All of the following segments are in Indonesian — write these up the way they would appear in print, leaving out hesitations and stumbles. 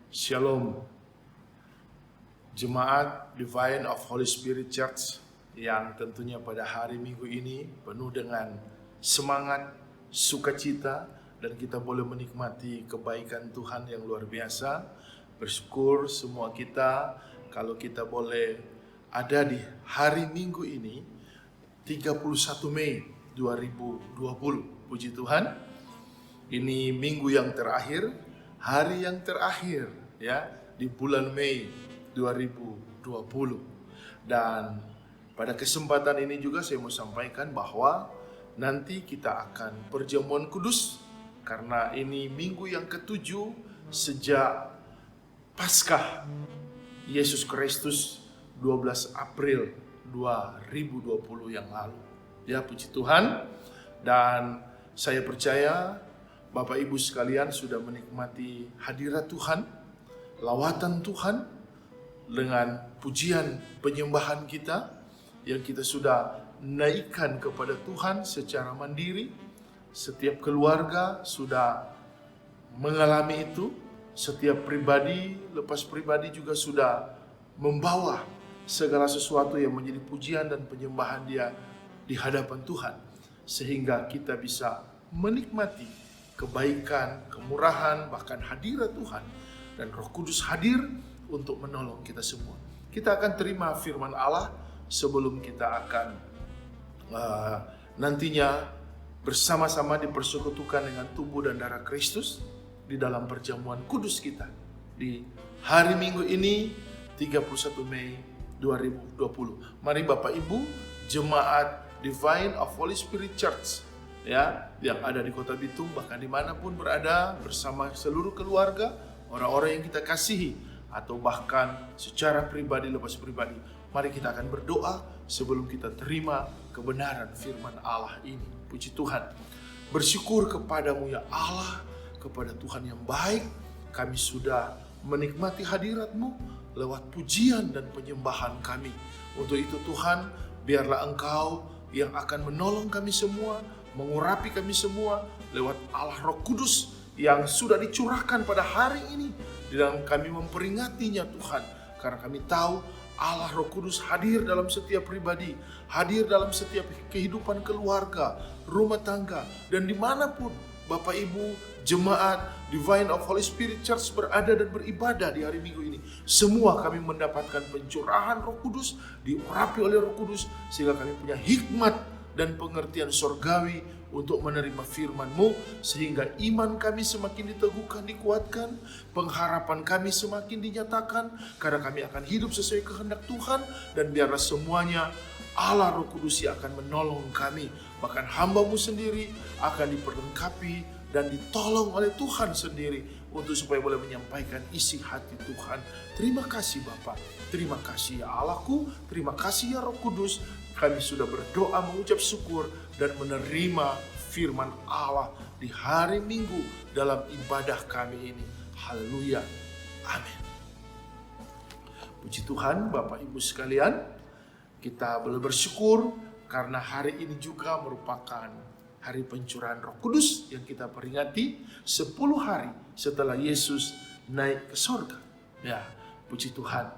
Shalom, Jemaat Divine of Holy Spirit Church yang tentunya pada hari Minggu ini penuh dengan semangat, sukacita, dan kita boleh menikmati kebaikan Tuhan yang luar biasa. Bersyukur semua kita kalau kita boleh ada di hari Minggu ini 31 Mei 2020. Puji Tuhan, ini minggu yang terakhir, hari yang terakhir ya di bulan Mei 2020. Dan pada kesempatan ini juga saya mau sampaikan bahwa nanti kita akan perjamuan kudus, karena ini minggu yang ketujuh sejak Paskah Yesus Kristus 12 April 2020 yang lalu. Ya, puji Tuhan. Dan saya percaya Bapak Ibu sekalian sudah menikmati hadirat Tuhan, lawatan Tuhan dengan pujian penyembahan kita yang kita sudah naikkan kepada Tuhan secara mandiri. Setiap keluarga sudah mengalami itu, setiap pribadi lepas pribadi juga sudah membawa segala sesuatu yang menjadi pujian dan penyembahan dia di hadapan Tuhan, sehingga kita bisa menikmati kebaikan, kemurahan, bahkan hadirat Tuhan, dan Roh Kudus hadir untuk menolong kita semua. Kita akan terima firman Allah sebelum kita akan nantinya bersama-sama dipersekutukan dengan tubuh dan darah Kristus di dalam perjamuan kudus kita di hari Minggu ini 31 Mei 2020. Mari Bapak Ibu, Jemaat Divine of Holy Spirit Church ya, yang ada di Kota Bitung, bahkan dimanapun berada, bersama seluruh keluarga, orang-orang yang kita kasihi, atau bahkan secara pribadi lepas pribadi, mari kita akan berdoa sebelum kita terima kebenaran firman Allah ini. Puji Tuhan, bersyukur kepadamu ya Allah, kepada Tuhan yang baik, kami sudah menikmati hadirat-Mu lewat pujian dan penyembahan kami. Untuk itu Tuhan, biarlah Engkau yang akan menolong kami semua, mengurapi kami semua lewat Allah Roh Kudus yang sudah dicurahkan pada hari ini di dalam kami memperingatinya Tuhan. Karena kami tahu Allah Roh Kudus hadir dalam setiap pribadi, hadir dalam setiap kehidupan keluarga, rumah tangga, dan dimanapun Bapak Ibu Jemaat Divine of Holy Spirit Church berada dan beribadah di hari Minggu ini. Semua kami mendapatkan pencurahan Roh Kudus, diurapi oleh Roh Kudus, sehingga kami punya hikmat dan pengertian sorgawi untuk menerima firman-Mu, sehingga iman kami semakin diteguhkan, dikuatkan, pengharapan kami semakin dinyatakan, karena kami akan hidup sesuai kehendak Tuhan. Dan biarlah semuanya Allah Roh Kudus yang akan menolong kami, bahkan hamba-Mu sendiri akan diperlengkapi dan ditolong oleh Tuhan sendiri untuk supaya boleh menyampaikan isi hati Tuhan. Terima kasih Bapa, terima kasih ya Allahku, terima kasih ya Roh Kudus. Kami sudah berdoa mengucap syukur dan menerima firman Allah di hari Minggu dalam ibadah kami ini. Haleluya, amin. Puji Tuhan Bapak Ibu sekalian, kita boleh bersyukur karena hari ini juga merupakan hari pencurahan Roh Kudus yang kita peringati 10 hari setelah Yesus naik ke surga. Ya, puji Tuhan.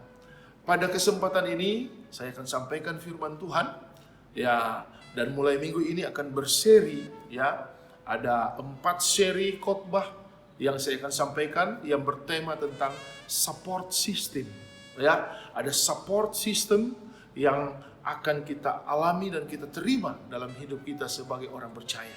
Pada kesempatan ini saya akan sampaikan firman Tuhan ya, dan mulai minggu ini akan berseri ya. Ada 4 seri khotbah yang saya akan sampaikan yang bertema tentang support system. Ya, ada support system yang akan kita alami dan kita terima dalam hidup kita sebagai orang percaya.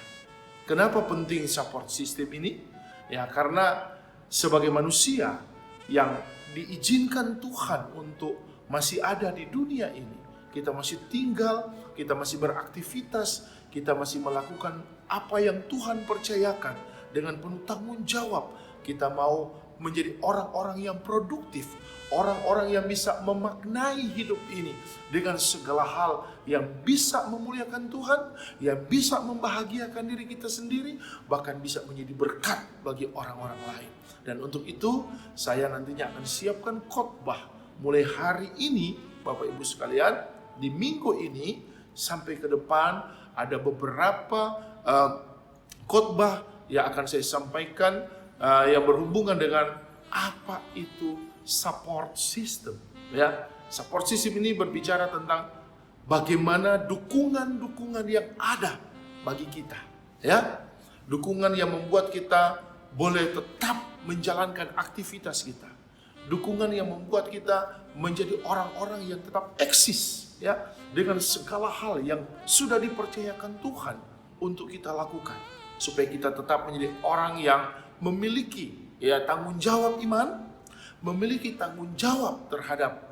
Kenapa penting support system ini? Ya, karena sebagai manusia yang diizinkan Tuhan untuk masih ada di dunia ini, kita masih tinggal, kita masih beraktivitas, kita masih melakukan apa yang Tuhan percayakan dengan penuh tanggung jawab. Kita mau menjadi orang-orang yang produktif, orang-orang yang bisa memaknai hidup ini dengan segala hal yang bisa memuliakan Tuhan, yang bisa membahagiakan diri kita sendiri, bahkan bisa menjadi berkat bagi orang-orang lain. Dan untuk itu saya nantinya akan siapkan khotbah mulai hari ini Bapak Ibu sekalian, di minggu ini sampai ke depan ada beberapa khotbah yang akan saya sampaikan yang berhubungan dengan apa itu support system. Ya, support system ini berbicara tentang bagaimana dukungan-dukungan yang ada bagi kita. Ya, dukungan yang membuat kita boleh tetap menjalankan aktivitas kita. Dukungan yang membuat kita menjadi orang-orang yang tetap eksis, ya, dengan segala hal yang sudah dipercayakan Tuhan untuk kita lakukan, supaya kita tetap menjadi orang yang memiliki, ya, tanggung jawab iman, memiliki tanggung jawab terhadap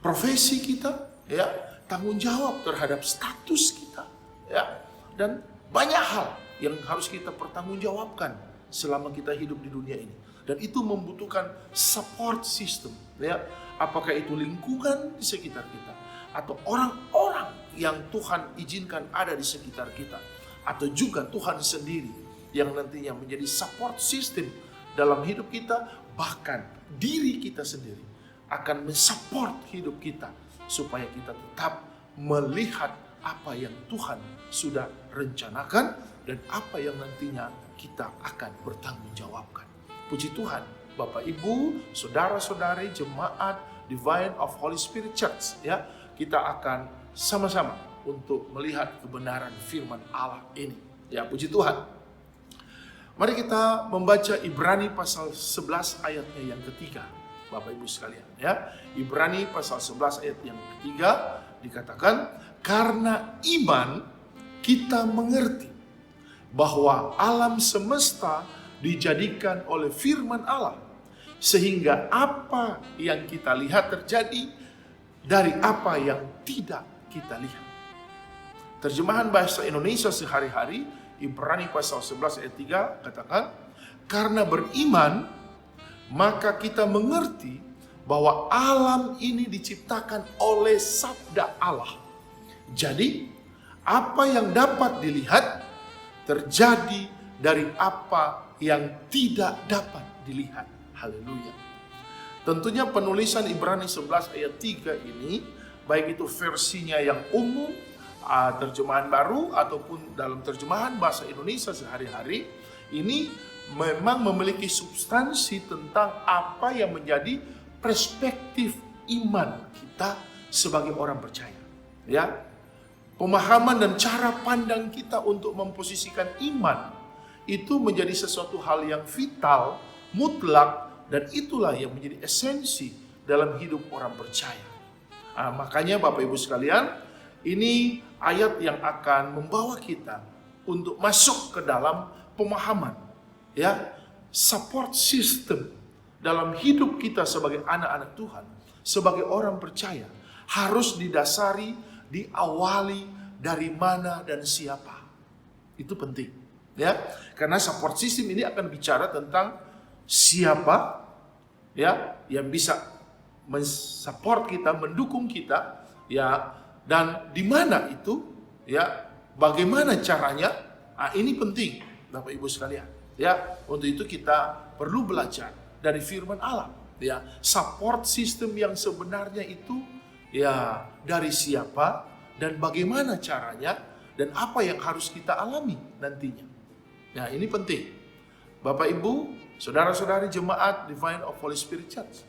profesi kita, ya, tanggung jawab terhadap status kita, ya, dan banyak hal yang harus kita pertanggungjawabkan selama kita hidup di dunia ini. Dan itu membutuhkan support system, ya. Apakah itu lingkungan di sekitar kita, atau orang-orang yang Tuhan izinkan ada di sekitar kita, atau juga Tuhan sendiri yang nantinya menjadi support system dalam hidup kita, bahkan diri kita sendiri akan mensupport hidup kita supaya kita tetap melihat apa yang Tuhan sudah rencanakan dan apa yang nantinya kita akan bertanggung jawabkan. Puji Tuhan, Bapak Ibu, saudara-saudari jemaat Divine of Holy Spirit Church, ya, kita akan sama-sama untuk melihat kebenaran firman Allah ini. Ya, puji Tuhan. Mari kita membaca Ibrani pasal 11 ayatnya yang ketiga, Bapak Ibu sekalian, ya. Ibrani pasal 11 ayat yang ketiga dikatakan, karena iman kita mengerti bahwa alam semesta dijadikan oleh firman Allah, sehingga apa yang kita lihat terjadi dari apa yang tidak kita lihat. Terjemahan bahasa Indonesia sehari-hari, Ibrani pasal 11 ayat 3 katakan, karena beriman maka kita mengerti bahwa alam ini diciptakan oleh sabda Allah. Jadi apa yang dapat dilihat terjadi dari apa yang tidak dapat dilihat. Haleluya. Tentunya penulisan Ibrani 11 ayat 3 ini, baik itu versinya yang umum, terjemahan baru, ataupun dalam terjemahan bahasa Indonesia sehari-hari, ini memang memiliki substansi tentang apa yang menjadi perspektif iman kita sebagai orang percaya. Ya, pemahaman dan cara pandang kita untuk memposisikan iman itu menjadi sesuatu hal yang vital, mutlak, dan itulah yang menjadi esensi dalam hidup orang percaya. Makanya Bapak Ibu sekalian, ini ayat yang akan membawa kita untuk masuk ke dalam pemahaman, ya, support system dalam hidup kita sebagai anak-anak Tuhan, sebagai orang percaya, harus didasari, diawali dari mana dan siapa. Itu penting, ya, karena support system ini akan bicara tentang siapa, ya, yang bisa mensupport kita, mendukung kita, ya, dan di mana itu, ya, bagaimana caranya. Ini penting, Bapak Ibu sekalian, ya. Untuk itu kita perlu belajar dari firman Allah, ya, support system yang sebenarnya itu, ya, dari siapa dan bagaimana caranya dan apa yang harus kita alami nantinya. Nah, ini penting. Bapak Ibu, saudara-saudari jemaat Divine of Holy Spirit Church,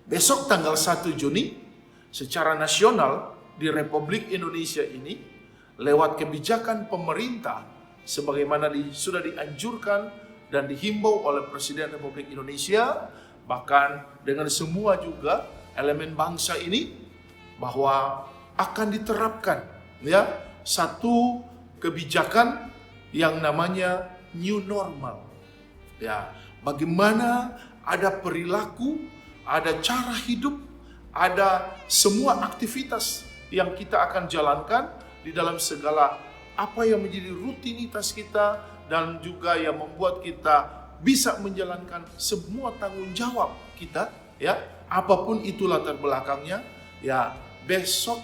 besok tanggal 1 Juni secara nasional di Republik Indonesia ini, lewat kebijakan pemerintah sebagaimana sudah dianjurkan dan dihimbau oleh Presiden Republik Indonesia, bahkan dengan semua juga elemen bangsa ini, bahwa akan diterapkan, ya, satu kebijakan yang namanya new normal. Ya, bagaimana ada perilaku, ada cara hidup, ada semua aktivitas yang kita akan jalankan di dalam segala apa yang menjadi rutinitas kita dan juga yang membuat kita bisa menjalankan semua tanggung jawab kita, ya, apapun itu latar belakangnya, ya, besok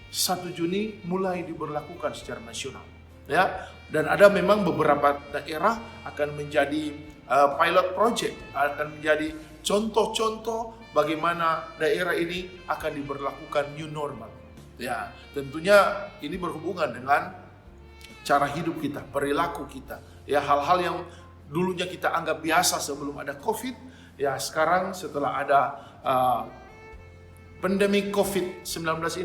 1 Juni mulai diberlakukan secara nasional, ya. Dan ada memang beberapa daerah akan menjadi pilot project, akan menjadi contoh-contoh bagaimana daerah ini akan diberlakukan new normal. Ya, tentunya ini berhubungan dengan cara hidup kita, perilaku kita, ya, hal-hal yang dulunya kita anggap biasa sebelum ada COVID, ya sekarang setelah ada pandemi COVID-19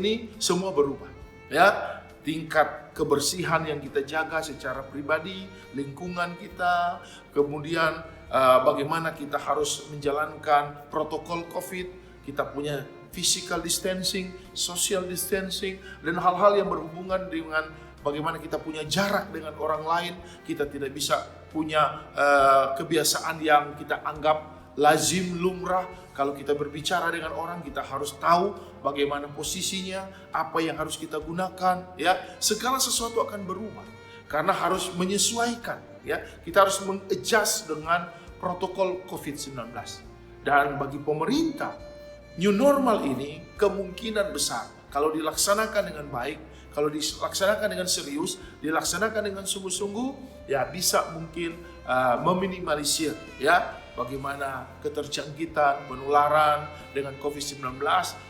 ini semua berubah. Ya, tingkat kebersihan yang kita jaga secara pribadi, lingkungan kita, kemudian bagaimana kita harus menjalankan protokol COVID, kita punya physical distancing, social distancing, dan hal-hal yang berhubungan dengan bagaimana kita punya jarak dengan orang lain. Kita tidak bisa punya kebiasaan yang kita anggap lazim, lumrah. Kalau kita berbicara dengan orang, kita harus tahu bagaimana posisinya, apa yang harus kita gunakan. Ya, segala sesuatu akan berubah karena harus menyesuaikan. Ya, kita harus mengadjust dengan protokol COVID-19. Dan bagi pemerintah, new normal ini kemungkinan besar kalau dilaksanakan dengan baik, kalau dilaksanakan dengan serius, dilaksanakan dengan sungguh-sungguh, ya bisa mungkin meminimalisir ya bagaimana keterjangkitan, penularan dengan COVID-19,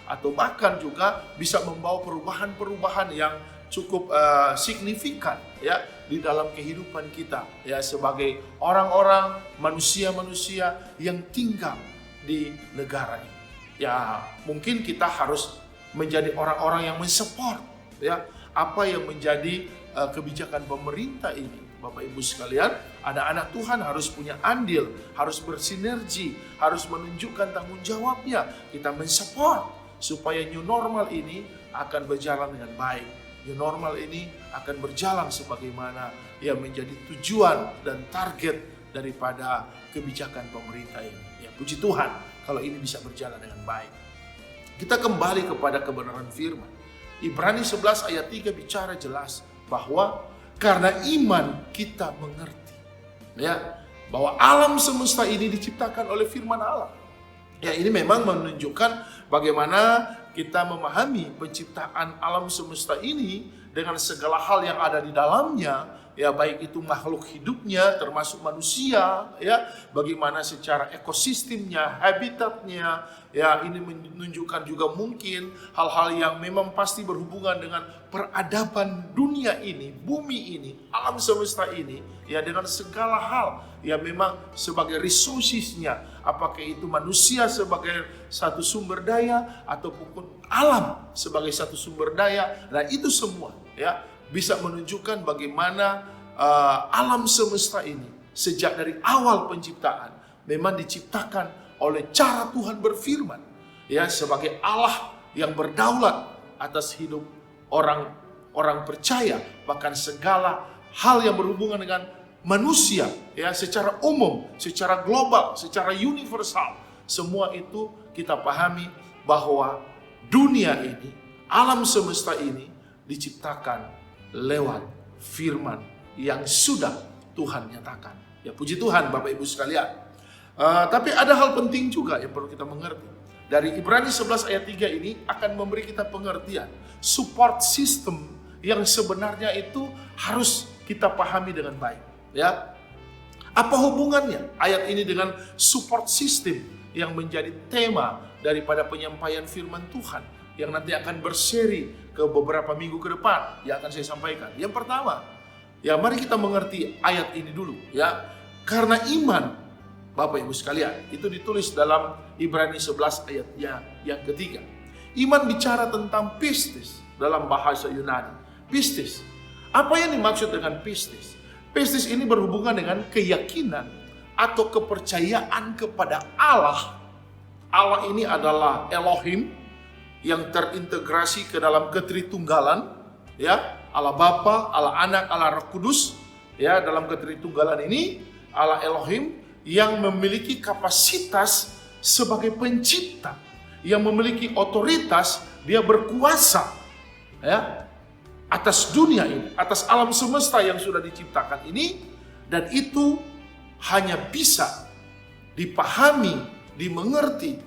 atau bahkan juga bisa membawa perubahan-perubahan yang cukup signifikan ya di dalam kehidupan kita ya sebagai orang-orang, manusia-manusia yang tinggal di negara ini. Ya, mungkin kita harus menjadi orang-orang yang mensupport ya apa yang menjadi kebijakan pemerintah ini. Bapak Ibu sekalian, anak-anak Tuhan harus punya andil, harus bersinergi, harus menunjukkan tanggung jawabnya. Kita mensupport supaya new normal ini akan berjalan dengan baik. New normal ini akan berjalan sebagaimana yang menjadi tujuan dan target daripada kebijakan pemerintah ini. Ya, puji Tuhan kalau ini bisa berjalan dengan baik. Kita kembali kepada kebenaran firman. Ibrani 11 ayat 3 bicara jelas bahwa karena iman kita mengerti ya bahwa alam semesta ini diciptakan oleh firman Allah. Ya, ini memang menunjukkan bagaimana kita memahami penciptaan alam semesta ini dengan segala hal yang ada di dalamnya, ya baik itu makhluk hidupnya termasuk manusia, ya bagaimana secara ekosistemnya, habitatnya, ya ini menunjukkan juga mungkin hal-hal yang memang pasti berhubungan dengan peradaban dunia ini, bumi ini, alam semesta ini, ya dengan segala hal ya memang sebagai resourcesnya, apakah itu manusia sebagai satu sumber daya ataupun alam sebagai satu sumber daya. Nah itu semua ya bisa menunjukkan bagaimana alam semesta ini sejak dari awal penciptaan memang diciptakan oleh cara Tuhan berfirman ya sebagai Allah yang berdaulat atas hidup orang percaya, bahkan segala hal yang berhubungan dengan manusia ya secara umum, secara global, secara universal. Semua itu kita pahami bahwa dunia ini, alam semesta ini diciptakan lewat firman yang sudah Tuhan nyatakan. Ya puji Tuhan Bapak Ibu sekalian. Tapi ada hal penting juga yang perlu kita mengerti. Dari Ibrani 11 ayat 3 ini akan memberi kita pengertian support system yang sebenarnya itu harus kita pahami dengan baik. Ya, apa hubungannya ayat ini dengan support system yang menjadi tema daripada penyampaian firman Tuhan yang nanti akan berseri ke beberapa minggu ke depan yang akan saya sampaikan. Yang pertama, ya mari kita mengerti ayat ini dulu ya. Karena iman, Bapak Ibu sekalian, itu ditulis dalam Ibrani 11 ayatnya yang ketiga. Iman bicara tentang pistis dalam bahasa Yunani. Pistis. Apa yang dimaksud dengan pistis? Pistis ini berhubungan dengan keyakinan atau kepercayaan kepada Allah. Allah ini adalah Elohim yang terintegrasi ke dalam ketritunggalan, ya, Allah Bapa, Allah Anak, Allah Roh Kudus, ya, dalam ketritunggalan ini Allah Elohim yang memiliki kapasitas sebagai pencipta, yang memiliki otoritas, dia berkuasa, ya, atas dunia ini, atas alam semesta yang sudah diciptakan ini, dan itu hanya bisa dipahami, dimengerti,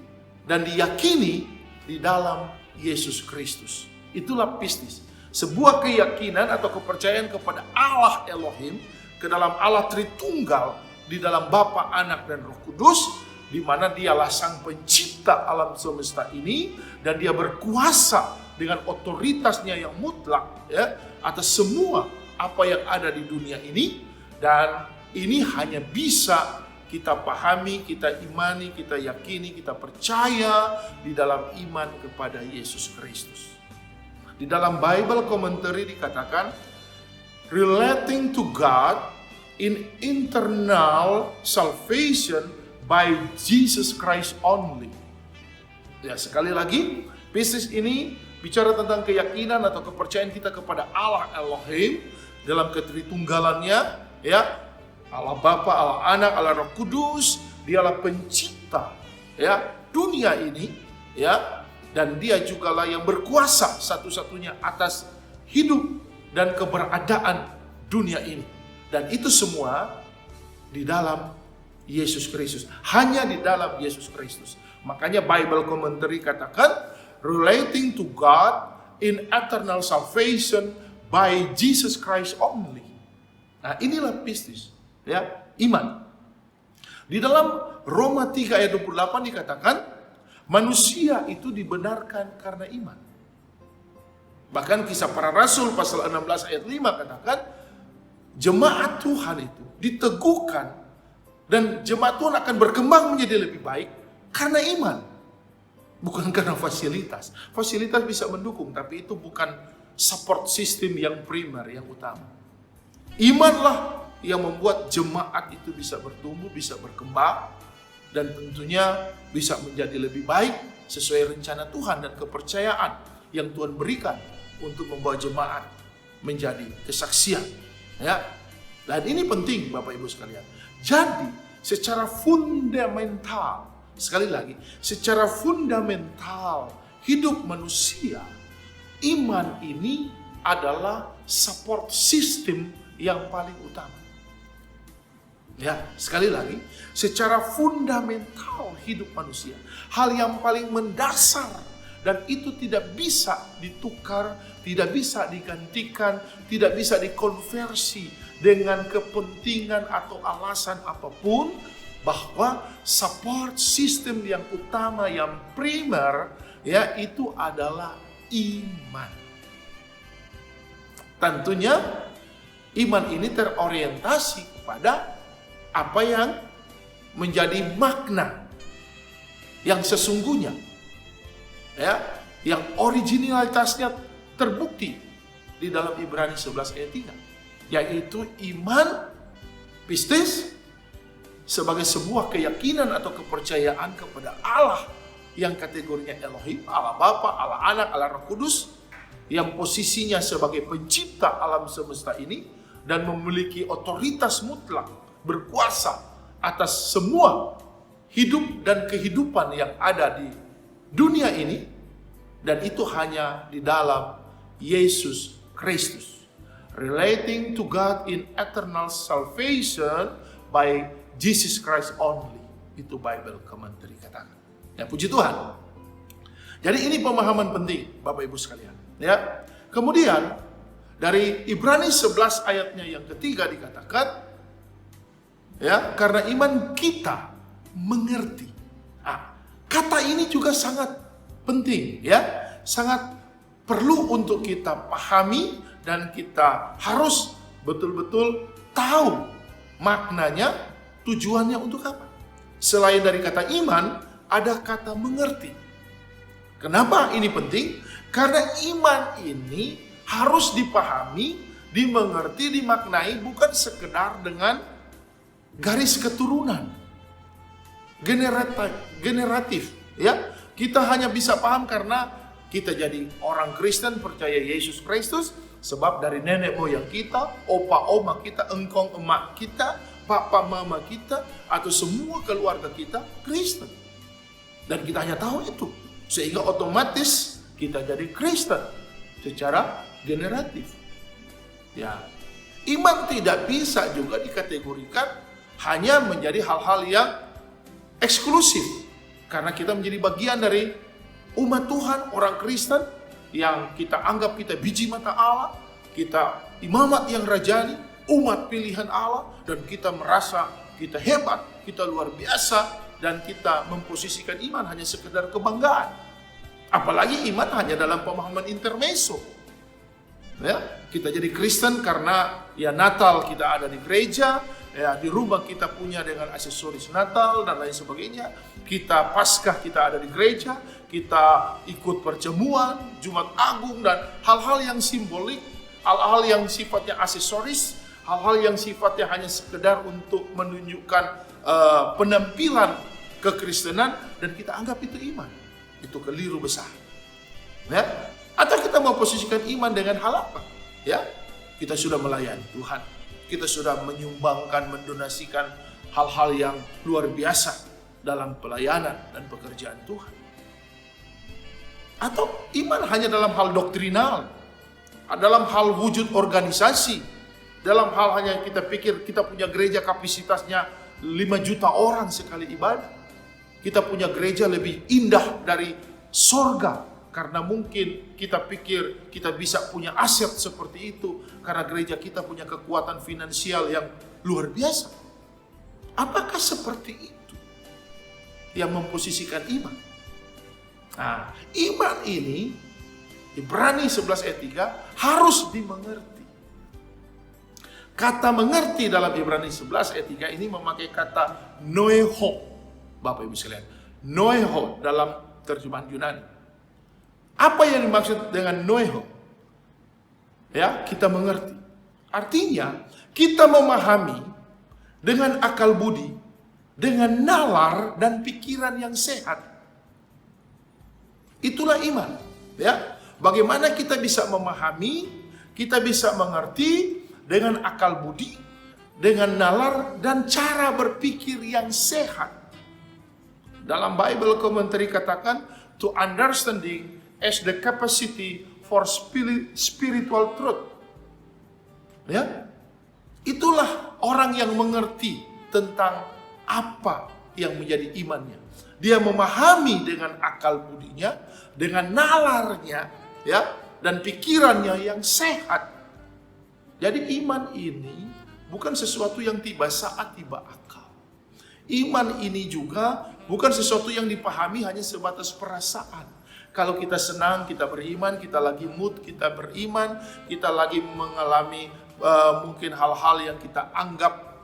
dan diyakini di dalam Yesus Kristus. Itulah pistis, sebuah keyakinan atau kepercayaan kepada Allah Elohim, ke dalam Allah Tritunggal, di dalam Bapa, Anak, dan Roh Kudus, di mana dialah sang pencipta alam semesta ini, dan dia berkuasa dengan otoritasnya yang mutlak ya atas semua apa yang ada di dunia ini, dan ini hanya bisa kita pahami, kita imani, kita yakini, kita percaya di dalam iman kepada Yesus Kristus. Di dalam Bible Commentary dikatakan, relating to God in internal salvation by Jesus Christ only. Ya, sekali lagi, Pistis ini bicara tentang keyakinan atau kepercayaan kita kepada Allah Elohim dalam ketritunggalannya, ya. Allah Bapa, Allah Anak, Allah Roh Kudus, Dialah pencipta, ya, dunia ini, ya, dan Dia jugalah yang berkuasa satu-satunya atas hidup dan keberadaan dunia ini. Dan itu semua di dalam Yesus Kristus, hanya di dalam Yesus Kristus. Makanya Bible Commentary katakan, relating to God in eternal salvation by Jesus Christ only. Nah, inilah pistis, ya, iman. Di dalam Roma 3 ayat 28 dikatakan, manusia itu dibenarkan karena iman. Bahkan Kisah Para Rasul pasal 16 ayat 5 katakan, jemaat Tuhan itu diteguhkan dan jemaat Tuhan akan berkembang menjadi lebih baik karena iman. Bukan karena fasilitas. Fasilitas bisa mendukung, tapi itu bukan support system yang primer, yang utama. Imanlah yang membuat jemaat itu bisa bertumbuh, bisa berkembang, dan tentunya bisa menjadi lebih baik sesuai rencana Tuhan dan kepercayaan yang Tuhan berikan untuk membawa jemaat menjadi kesaksian. Ya, dan ini penting Bapak Ibu sekalian. Jadi secara fundamental, sekali lagi, secara fundamental hidup manusia, iman ini adalah support system yang paling utama. Ya, sekali lagi, secara fundamental hidup manusia, hal yang paling mendasar, dan itu tidak bisa ditukar, tidak bisa digantikan, tidak bisa dikonversi dengan kepentingan atau alasan apapun, bahwa support system yang utama, yang primer, ya, itu adalah iman. Tentunya iman ini terorientasi kepada apa yang menjadi makna yang sesungguhnya, ya, yang originalitasnya terbukti di dalam Ibrani 11 ayat 3, yaitu iman pistis sebagai sebuah keyakinan atau kepercayaan kepada Allah yang kategorinya Elohim, Allah Bapa, Allah Anak, Allah Roh Kudus, yang posisinya sebagai pencipta alam semesta ini dan memiliki otoritas mutlak, berkuasa atas semua hidup dan kehidupan yang ada di dunia ini, dan itu hanya di dalam Yesus Kristus. Relating to God in eternal salvation by Jesus Christ only. Itu Bible Commentary katakan. Ya, puji Tuhan. Jadi ini pemahaman penting Bapak Ibu sekalian. Ya. Kemudian dari Ibrani 11 ayatnya yang ketiga dikatakan, ya, karena iman kita mengerti. Nah, kata ini juga sangat penting, ya, sangat perlu untuk kita pahami dan kita harus betul-betul tahu maknanya, tujuannya untuk apa. Selain dari kata iman, ada kata mengerti. Kenapa ini penting? Karena iman ini harus dipahami, dimengerti, dimaknai bukan sekedar dengan garis keturunan generatif, ya. Kita hanya bisa paham karena kita jadi orang Kristen, percaya Yesus Kristus, sebab dari nenek moyang kita, opa oma kita, engkong emak kita, papa mama kita, atau semua keluarga kita Kristen. Dan kita hanya tahu itu, sehingga otomatis kita jadi Kristen secara generatif. Ya, iman tidak bisa juga dikategorikan hanya menjadi hal-hal yang eksklusif, karena kita menjadi bagian dari umat Tuhan, orang Kristen, yang kita anggap kita biji mata Allah, kita imamat yang rajani, umat pilihan Allah, dan kita merasa kita hebat, kita luar biasa, dan kita memposisikan iman hanya sekedar kebanggaan. Apalagi iman hanya dalam pemahaman intermezzo. Ya, kita jadi Kristen karena ya Natal kita ada di gereja, ya di rumah kita punya dengan aksesoris Natal dan lain sebagainya. Kita Paskah kita ada di gereja, kita ikut perjamuan, Jumat Agung dan hal-hal yang simbolik, hal-hal yang sifatnya aksesoris, hal-hal yang sifatnya hanya sekedar untuk menunjukkan penampilan kekristenan dan kita anggap itu iman. Itu keliru besar. Ya? Atau kita mau posisikan iman dengan hal apa? Ya, kita sudah melayani Tuhan, kita sudah menyumbangkan, mendonasikan hal-hal yang luar biasa dalam pelayanan dan pekerjaan Tuhan. Atau iman hanya dalam hal doktrinal, dalam hal wujud organisasi, dalam hal hanya kita pikir kita punya gereja kapasitasnya 5 juta orang sekali ibadah. Kita punya gereja lebih indah dari sorga, karena mungkin kita pikir kita bisa punya aset seperti itu, karena gereja kita punya kekuatan finansial yang luar biasa. Apakah seperti itu yang memposisikan iman? Nah, iman ini, Ibrani 11 ayat 3, harus dimengerti. Kata mengerti dalam Ibrani 11 ayat 3 ini memakai kata noeho. Bapak Ibu sekalian, noeho dalam terjemahan Yunani. Apa yang dimaksud dengan noeho? Ya, kita mengerti. Artinya, kita memahami dengan akal budi, dengan nalar dan pikiran yang sehat. Itulah iman. Ya, bagaimana kita bisa memahami, kita bisa mengerti dengan akal budi, dengan nalar dan cara berpikir yang sehat. Dalam Bible Commentary katakan, to understanding as the capacity for spiritual truth. Ya, itulah orang yang mengerti tentang apa yang menjadi imannya. Dia memahami dengan akal budinya, dengan nalarnya, ya, dan pikirannya yang sehat. Jadi iman ini bukan sesuatu yang tiba saat tiba akal. Iman ini juga bukan sesuatu yang dipahami hanya sebatas perasaan. Kalau kita senang, kita beriman, kita lagi mood, kita beriman, kita lagi mengalami mungkin hal-hal yang kita anggap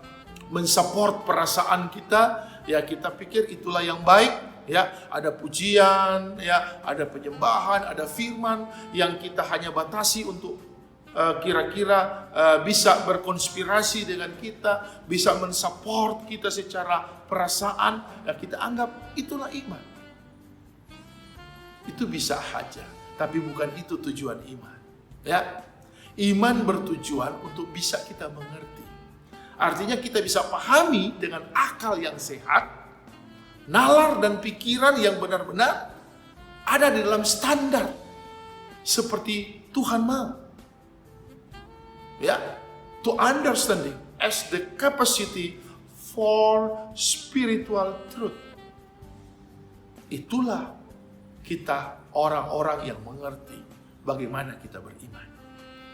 mensupport perasaan kita, ya kita pikir itulah yang baik, ya ada pujian, ya ada penyembahan, ada firman yang kita hanya batasi untuk kira-kira bisa berkonspirasi dengan kita, bisa mensupport kita secara perasaan, ya kita anggap itulah iman. Itu bisa saja, tapi bukan itu tujuan iman. Ya, iman bertujuan untuk bisa kita mengerti. Artinya kita bisa pahami dengan akal yang sehat, nalar dan pikiran yang benar-benar ada di dalam standar seperti Tuhan mau. Ya, to understanding as the capacity for spiritual truth. Itulah kita orang-orang yang mengerti bagaimana kita beriman.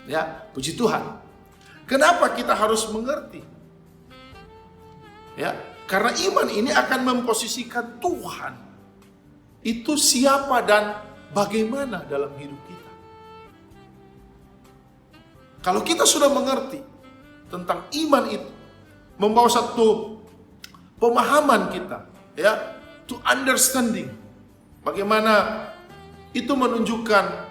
Ya, puji Tuhan. Kenapa kita harus mengerti? Ya, karena iman ini akan memposisikan Tuhan itu siapa dan bagaimana dalam hidup kita. Kalau kita sudah mengerti tentang iman itu, membawa satu pemahaman kita, ya, to understanding, bagaimana itu menunjukkan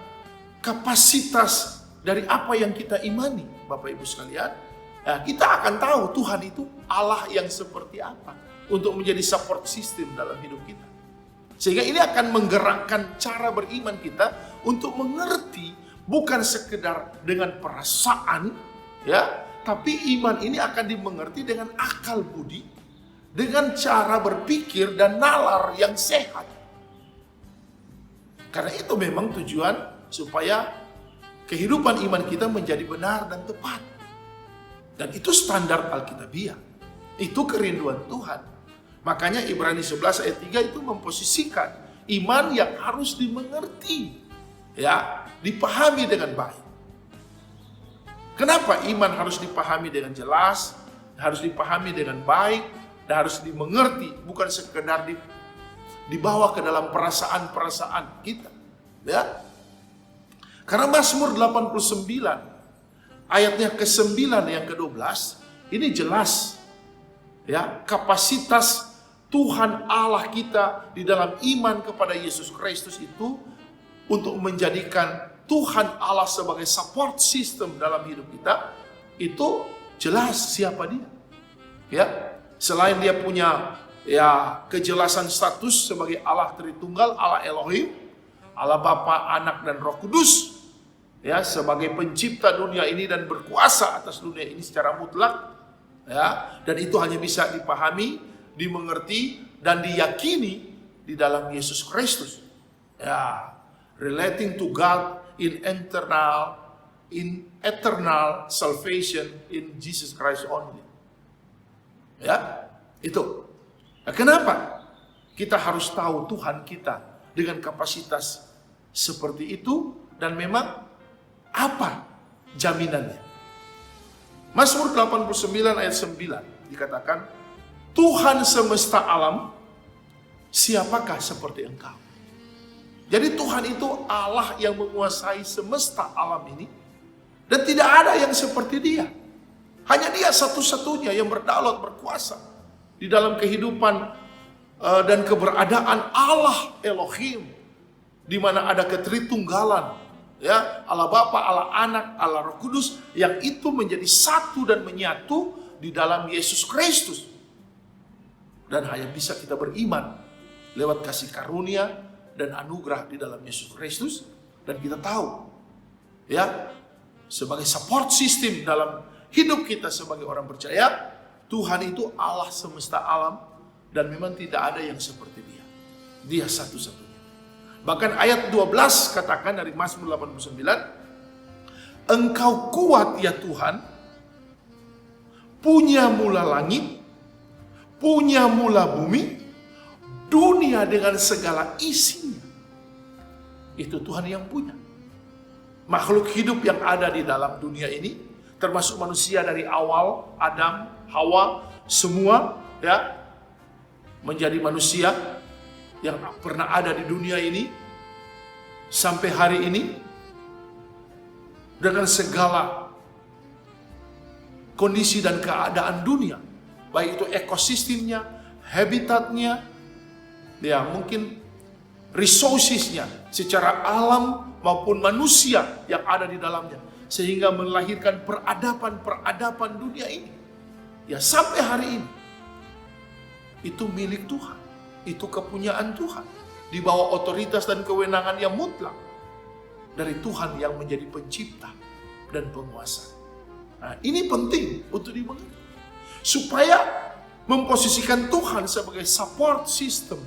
kapasitas dari apa yang kita imani, Bapak Ibu sekalian. Nah, kita akan tahu Tuhan itu Allah yang seperti apa untuk menjadi support system dalam hidup kita. Sehingga ini akan menggerakkan cara beriman kita untuk mengerti, bukan sekedar dengan perasaan, ya, tapi iman ini akan dimengerti dengan akal budi, dengan cara berpikir dan nalar yang sehat. Karena itu memang tujuan supaya kehidupan iman kita menjadi benar dan tepat. Dan itu standar Alkitabiah. Itu kerinduan Tuhan. Makanya Ibrani 11 ayat 3 itu memposisikan iman yang harus dimengerti, ya, dipahami dengan baik. Kenapa iman harus dipahami dengan jelas, harus dipahami dengan baik, dan harus dimengerti, bukan sekedar dibawa ke dalam perasaan-perasaan kita, ya. Karena Mazmur 89 ayatnya ke-9 yang ke-12 ini jelas ya, kapasitas Tuhan Allah kita di dalam iman kepada Yesus Kristus itu untuk menjadikan Tuhan Allah sebagai support system dalam hidup kita, itu jelas siapa dia. Ya, selain dia punya ya kejelasan status sebagai Allah Tritunggal, Allah Elohim, Allah Bapa, Anak dan Roh Kudus, ya, sebagai pencipta dunia ini dan berkuasa atas dunia ini secara mutlak, ya, dan itu hanya bisa dipahami, dimengerti dan diyakini di dalam Yesus Kristus. Ya, relating to God in eternal salvation in Jesus Christ only. Ya, itu. Nah, kenapa kita harus tahu Tuhan kita dengan kapasitas seperti itu, dan memang apa jaminannya? Mazmur 89 ayat 9 dikatakan, Tuhan semesta alam, siapakah seperti Engkau? Jadi Tuhan itu Allah yang menguasai semesta alam ini, dan tidak ada yang seperti Dia. Hanya Dia satu-satunya yang berdaulat, berkuasa di dalam kehidupan dan keberadaan Allah Elohim, di mana ada ketritunggalan, ya, Allah Bapa, Allah Anak, Allah Roh Kudus, yang itu menjadi satu dan menyatu di dalam Yesus Kristus. Dan hanya bisa kita beriman lewat kasih karunia dan anugerah di dalam Yesus Kristus. Dan kita tahu, ya, sebagai support system dalam hidup kita sebagai orang percaya, Tuhan itu Allah semesta alam, dan memang tidak ada yang seperti Dia. Dia satu-satunya. Bahkan ayat 12 katakan dari Mazmur 89, Engkau kuat ya Tuhan, punya mula langit, punya mula bumi, dunia dengan segala isinya. Itu Tuhan yang punya. Makhluk hidup yang ada di dalam dunia ini, termasuk manusia dari awal, Adam, Hawa, semua, ya, menjadi manusia yang pernah ada di dunia ini sampai hari ini, dengan segala kondisi dan keadaan dunia, baik itu ekosistemnya, habitatnya, ya mungkin resourcesnya secara alam maupun manusia yang ada di dalamnya, sehingga melahirkan peradaban-peradaban dunia ini. Ya, sampai hari ini itu milik Tuhan, itu kepunyaan Tuhan, di bawah otoritas dan kewenangan yang mutlak dari Tuhan yang menjadi pencipta dan penguasa. Nah, ini penting untuk dimengerti, supaya memposisikan Tuhan sebagai support system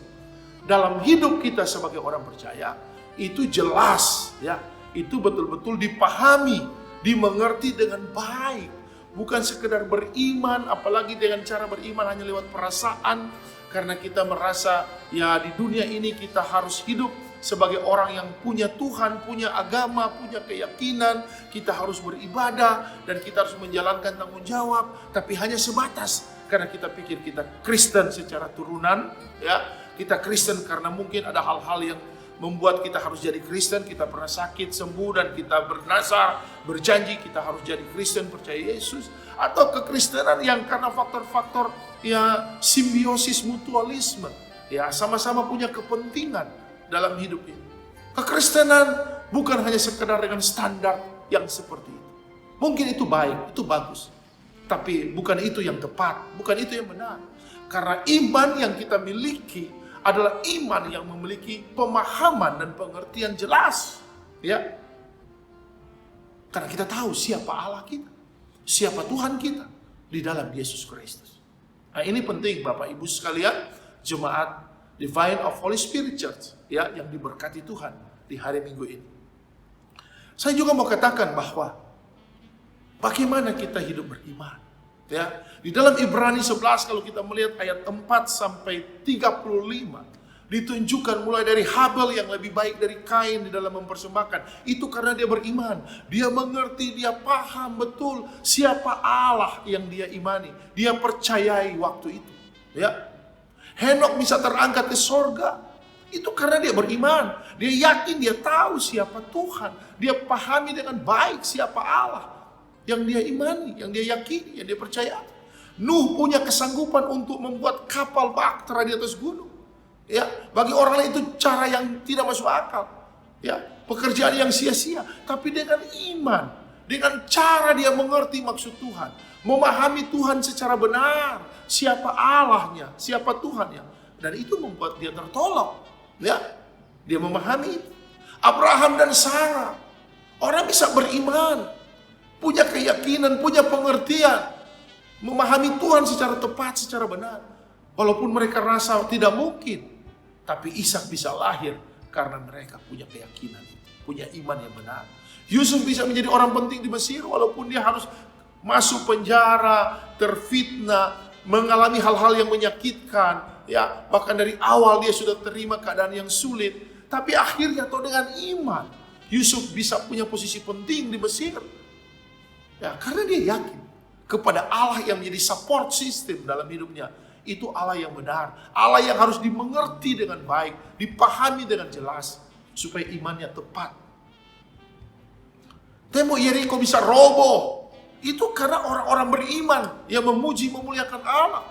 dalam hidup kita sebagai orang percaya, itu jelas, ya, itu betul-betul dipahami, dimengerti dengan baik. Bukan sekedar beriman, apalagi dengan cara beriman hanya lewat perasaan, karena kita merasa ya di dunia ini kita harus hidup sebagai orang yang punya Tuhan, punya agama, punya keyakinan, kita harus beribadah dan kita harus menjalankan tanggung jawab, tapi hanya sebatas karena kita pikir kita Kristen secara turunan, ya. Kita Kristen karena mungkin ada hal-hal yang membuat kita harus jadi Kristen. Kita pernah sakit, sembuh, dan kita bernazar, berjanji kita harus jadi Kristen, percaya Yesus. Atau kekristenan yang karena faktor-faktor ya simbiosis mutualisme, ya sama-sama punya kepentingan dalam hidup ini. Kekristenan bukan hanya sekedar dengan standar yang seperti itu. Mungkin itu baik, itu bagus, tapi bukan itu yang tepat, bukan itu yang benar. Karena iman yang kita miliki adalah iman yang memiliki pemahaman dan pengertian jelas, ya. Karena kita tahu siapa Allah kita, siapa Tuhan kita di dalam Yesus Kristus. Nah, ini penting Bapak Ibu sekalian, jemaat Divine of Holy Spirit Church, ya, yang diberkati Tuhan di hari Minggu ini. Saya juga mau katakan bahwa bagaimana kita hidup beriman, ya. Di dalam Ibrani 11 kalau kita melihat ayat 4 sampai 35, ditunjukkan mulai dari Habel yang lebih baik dari Kain di dalam mempersembahkan. Itu karena dia beriman, dia mengerti, dia paham betul siapa Allah yang dia imani, dia percayai waktu itu, ya. Henok bisa terangkat ke sorga, itu karena dia beriman, dia yakin, dia tahu siapa Tuhan, dia pahami dengan baik siapa Allah yang dia imani, yang dia yakini, yang dia percaya. Nuh punya kesanggupan untuk membuat kapal bahtera di atas gunung. Ya, bagi orang lain itu cara yang tidak masuk akal. Ya, pekerjaan yang sia-sia. Tapi dengan iman, dengan cara dia mengerti maksud Tuhan, memahami Tuhan secara benar, siapa Allahnya, siapa Tuhannya, dan itu membuat dia tertolong. Ya, dia memahami itu. Abraham dan Sarah, orang bisa beriman, punya keyakinan, punya pengertian, memahami Tuhan secara tepat, secara benar. Walaupun mereka rasa tidak mungkin, tapi Ishak bisa lahir karena mereka punya keyakinan, punya iman yang benar. Yusuf bisa menjadi orang penting di Mesir walaupun dia harus masuk penjara, terfitnah, mengalami hal-hal yang menyakitkan. Ya, bahkan dari awal dia sudah terima keadaan yang sulit. Tapi akhirnya dengan iman, Yusuf bisa punya posisi penting di Mesir. Ya, karena dia yakin kepada Allah yang menjadi support system dalam hidupnya. Itu Allah yang benar, Allah yang harus dimengerti dengan baik, dipahami dengan jelas, supaya imannya tepat. Tembok Yeriko bisa roboh, itu karena orang-orang beriman yang memuji, memuliakan Allah.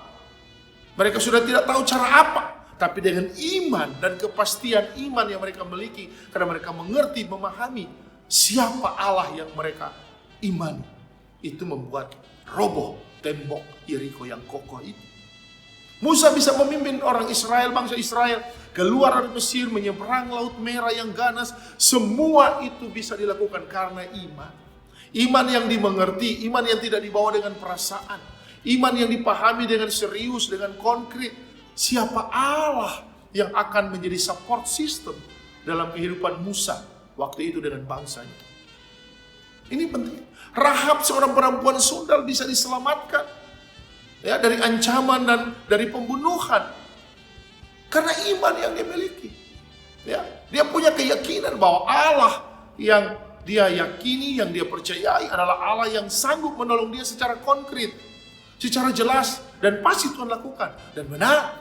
Mereka sudah tidak tahu cara apa, tapi dengan iman dan kepastian iman yang mereka miliki, karena mereka mengerti, memahami siapa Allah yang mereka imani, itu membuat roboh tembok Yeriko yang kokoh itu. Musa bisa memimpin orang Israel, bangsa Israel, keluar dari Mesir, menyeberang Laut Merah yang ganas. Semua itu bisa dilakukan karena iman. Iman yang dimengerti, iman yang tidak dibawa dengan perasaan. Iman yang dipahami dengan serius, dengan konkret. Siapa Allah yang akan menjadi support system dalam kehidupan Musa waktu itu dengan bangsanya. Ini penting. Rahab, seorang perempuan sundal, bisa diselamatkan. Ya, dari ancaman dan dari pembunuhan karena iman yang dia miliki. Ya, dia punya keyakinan bahwa Allah yang dia yakini, yang dia percayai adalah Allah yang sanggup menolong dia secara konkret, secara jelas, dan pasti Tuhan lakukan. Dan benar,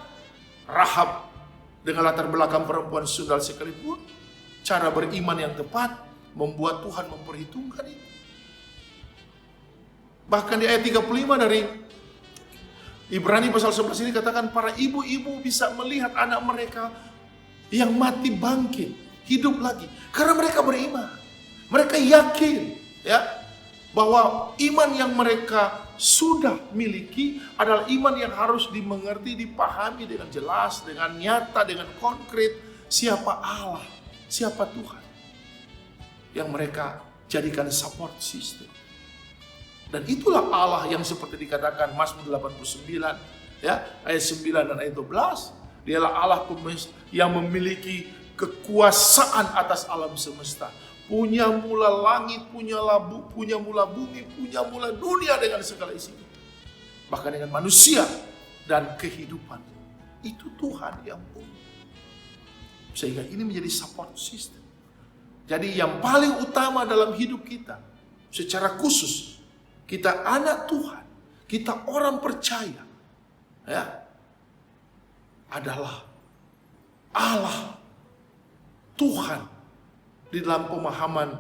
Rahab dengan latar belakang perempuan sundal sekalipun, cara beriman yang tepat membuat Tuhan memperhitungkan itu. Bahkan di ayat 35 dari Ibrani pasal 11 ini katakan para ibu-ibu bisa melihat anak mereka yang mati bangkit, hidup lagi. Karena mereka beriman. Mereka yakin ya bahwa iman yang mereka sudah miliki adalah iman yang harus dimengerti, dipahami dengan jelas, dengan nyata, dengan konkret. Siapa Allah, siapa Tuhan yang mereka jadikan support system. Dan itulah Allah yang seperti dikatakan Mazmur 89 ya, ayat 9 dan ayat 12. Dialah Allah yang memiliki kekuasaan atas alam semesta. Punya mula langit, punya mula bumi, punya mula dunia dengan segala isinya. Bahkan dengan manusia dan kehidupan. Itu Tuhan yang punya. Sehingga ini menjadi support system. Jadi yang paling utama dalam hidup kita, secara khusus, kita anak Tuhan, kita orang percaya, ya, adalah Allah, Tuhan, di dalam pemahaman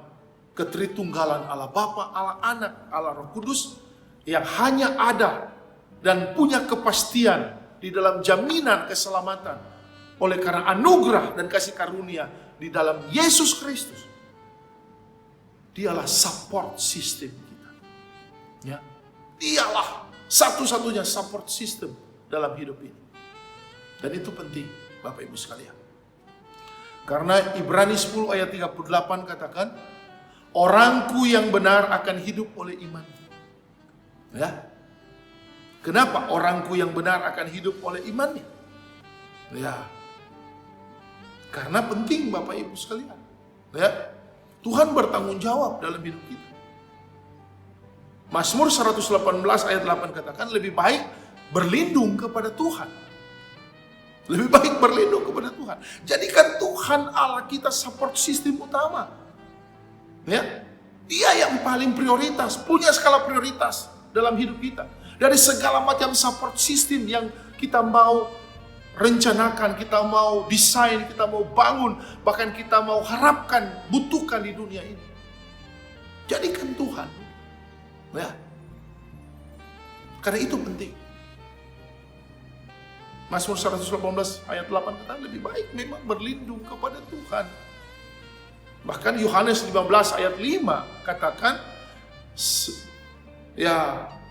ketritunggalan Allah Bapa, Allah Anak, Allah Roh Kudus, yang hanya ada dan punya kepastian di dalam jaminan keselamatan oleh karena anugerah dan kasih karunia di dalam Yesus Kristus. Dialah support system. Ya, dialah satu-satunya support system dalam hidup ini. Dan itu penting Bapak Ibu sekalian. Karena Ibrani 10 ayat 38 katakan, orangku yang benar akan hidup oleh iman. Ya. Kenapa orangku yang benar akan hidup oleh imannya? Ya. Karena penting Bapak Ibu sekalian. Ya. Tuhan bertanggung jawab dalam hidup kita. Mazmur 118 ayat 8 katakan lebih baik berlindung kepada Tuhan. Lebih baik berlindung kepada Tuhan. Jadikan Tuhan Allah kita support system utama. Ya, Dia yang paling prioritas, punya skala prioritas dalam hidup kita. Dari segala macam support system yang kita mau rencanakan, kita mau desain, kita mau bangun, bahkan kita mau harapkan, butuhkan di dunia ini. Jadikan Tuhan. Ya. Karena itu penting. Mazmur 118 ayat 8 kata lebih baik memang berlindung kepada Tuhan. Bahkan Yohanes 15 ayat 5 katakan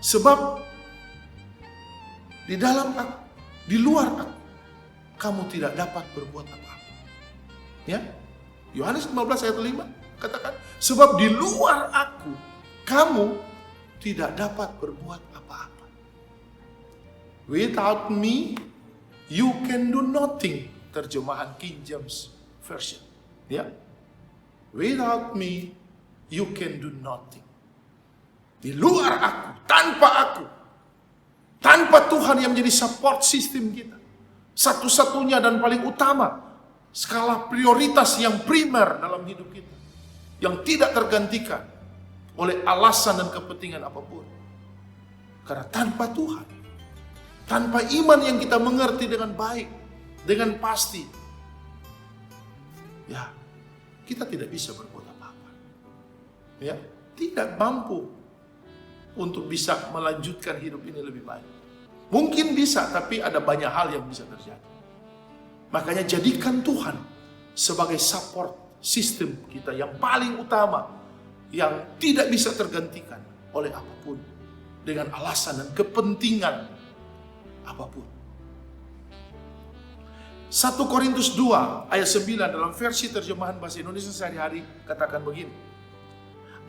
sebab di dalam aku, di luar aku, kamu tidak dapat berbuat apa-apa. Ya, Yohanes 15 ayat 5 katakan, sebab di luar aku, kamu tidak dapat berbuat apa-apa. Without me, you can do nothing. Terjemahan King James Version. Ya, without me, you can do nothing. Di luar aku, tanpa Tuhan yang menjadi support system kita, satu-satunya dan paling utama, skala prioritas yang primer dalam hidup kita, yang tidak tergantikan oleh alasan dan kepentingan apapun. Karena tanpa Tuhan, tanpa iman yang kita mengerti dengan baik, dengan pasti, ya, kita tidak bisa berbuat apa-apa. Ya, tidak mampu untuk bisa melanjutkan hidup ini lebih baik. Mungkin bisa, tapi ada banyak hal yang bisa terjadi. Makanya jadikan Tuhan sebagai support sistem kita yang paling utama, yang tidak bisa tergantikan oleh apapun, dengan alasan dan kepentingan apapun. 1 Korintus 2 ayat 9 dalam versi terjemahan bahasa Indonesia sehari-hari katakan begini.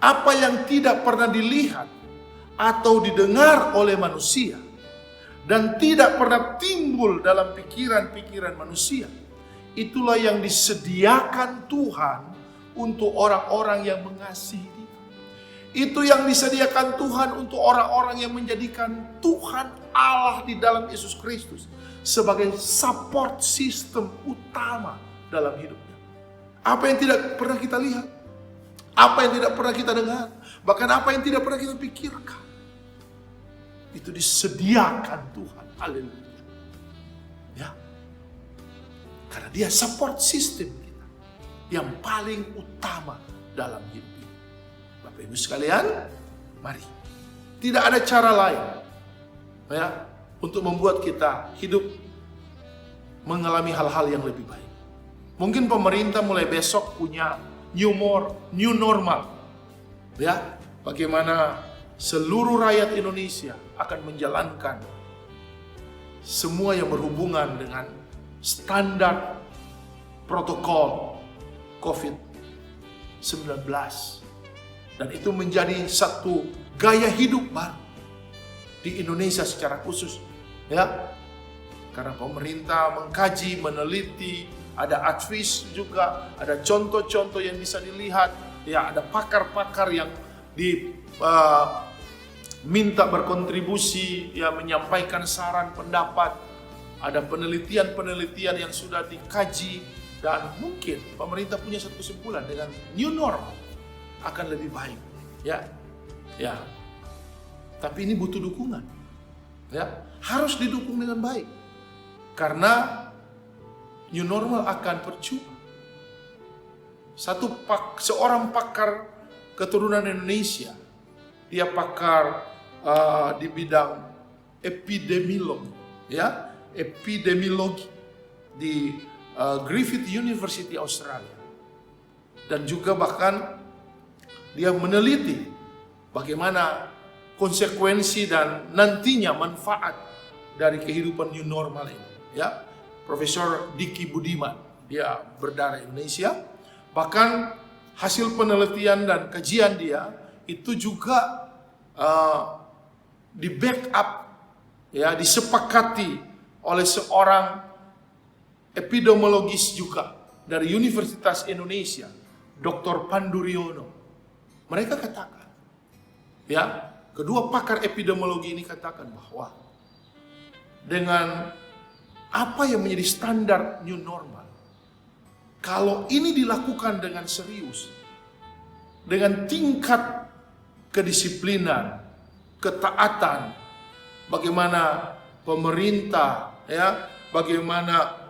Apa yang tidak pernah dilihat atau didengar oleh manusia dan tidak pernah timbul dalam pikiran-pikiran manusia, itulah yang disediakan Tuhan untuk orang-orang yang mengasihi Dia. Itu yang disediakan Tuhan untuk orang-orang yang menjadikan Tuhan Allah di dalam Yesus Kristus sebagai support system utama dalam hidupnya. Apa yang tidak pernah kita lihat, apa yang tidak pernah kita dengar, bahkan apa yang tidak pernah kita pikirkan, itu disediakan Tuhan. Haleluya. Ya. Karena Dia support system kita yang paling utama dalam hidup ini. Bapak Ibu sekalian, mari. Tidak ada cara lain ya untuk membuat kita hidup mengalami hal-hal yang lebih baik. Mungkin pemerintah mulai besok punya new normal. Ya, bagaimana seluruh rakyat Indonesia akan menjalankan semua yang berhubungan dengan standar protokol COVID-19. Dan itu menjadi satu gaya hidup baru di Indonesia secara khusus. Ya, karena pemerintah mengkaji, meneliti, ada advice juga, ada contoh-contoh yang bisa dilihat. Ya, ada pakar-pakar yang minta berkontribusi, ya, menyampaikan saran pendapat. Ada penelitian-penelitian yang sudah dikaji dan mungkin pemerintah punya satu kesimpulan dengan new normal akan lebih baik. Ya, tapi ini butuh dukungan. Ya, harus didukung dengan baik karena new normal akan percuma. Seorang pakar keturunan Indonesia, dia pakar di bidang epidemiologi, ya, epidemiologi di Griffith University Australia, dan juga bahkan dia meneliti bagaimana konsekuensi dan nantinya manfaat dari kehidupan new normal ini. Ya, Profesor Diki Budiman, dia berdarah Indonesia, bahkan hasil penelitian dan kajian dia itu juga di backup, ya, disepakati oleh seorang epidemiologis juga dari Universitas Indonesia, Dr. Panduryono. Mereka katakan, ya, kedua pakar epidemiologi ini katakan bahwa dengan apa yang menjadi standar new normal, kalau ini dilakukan dengan serius, dengan tingkat kedisiplinan, ketaatan, bagaimana pemerintah, ya, bagaimana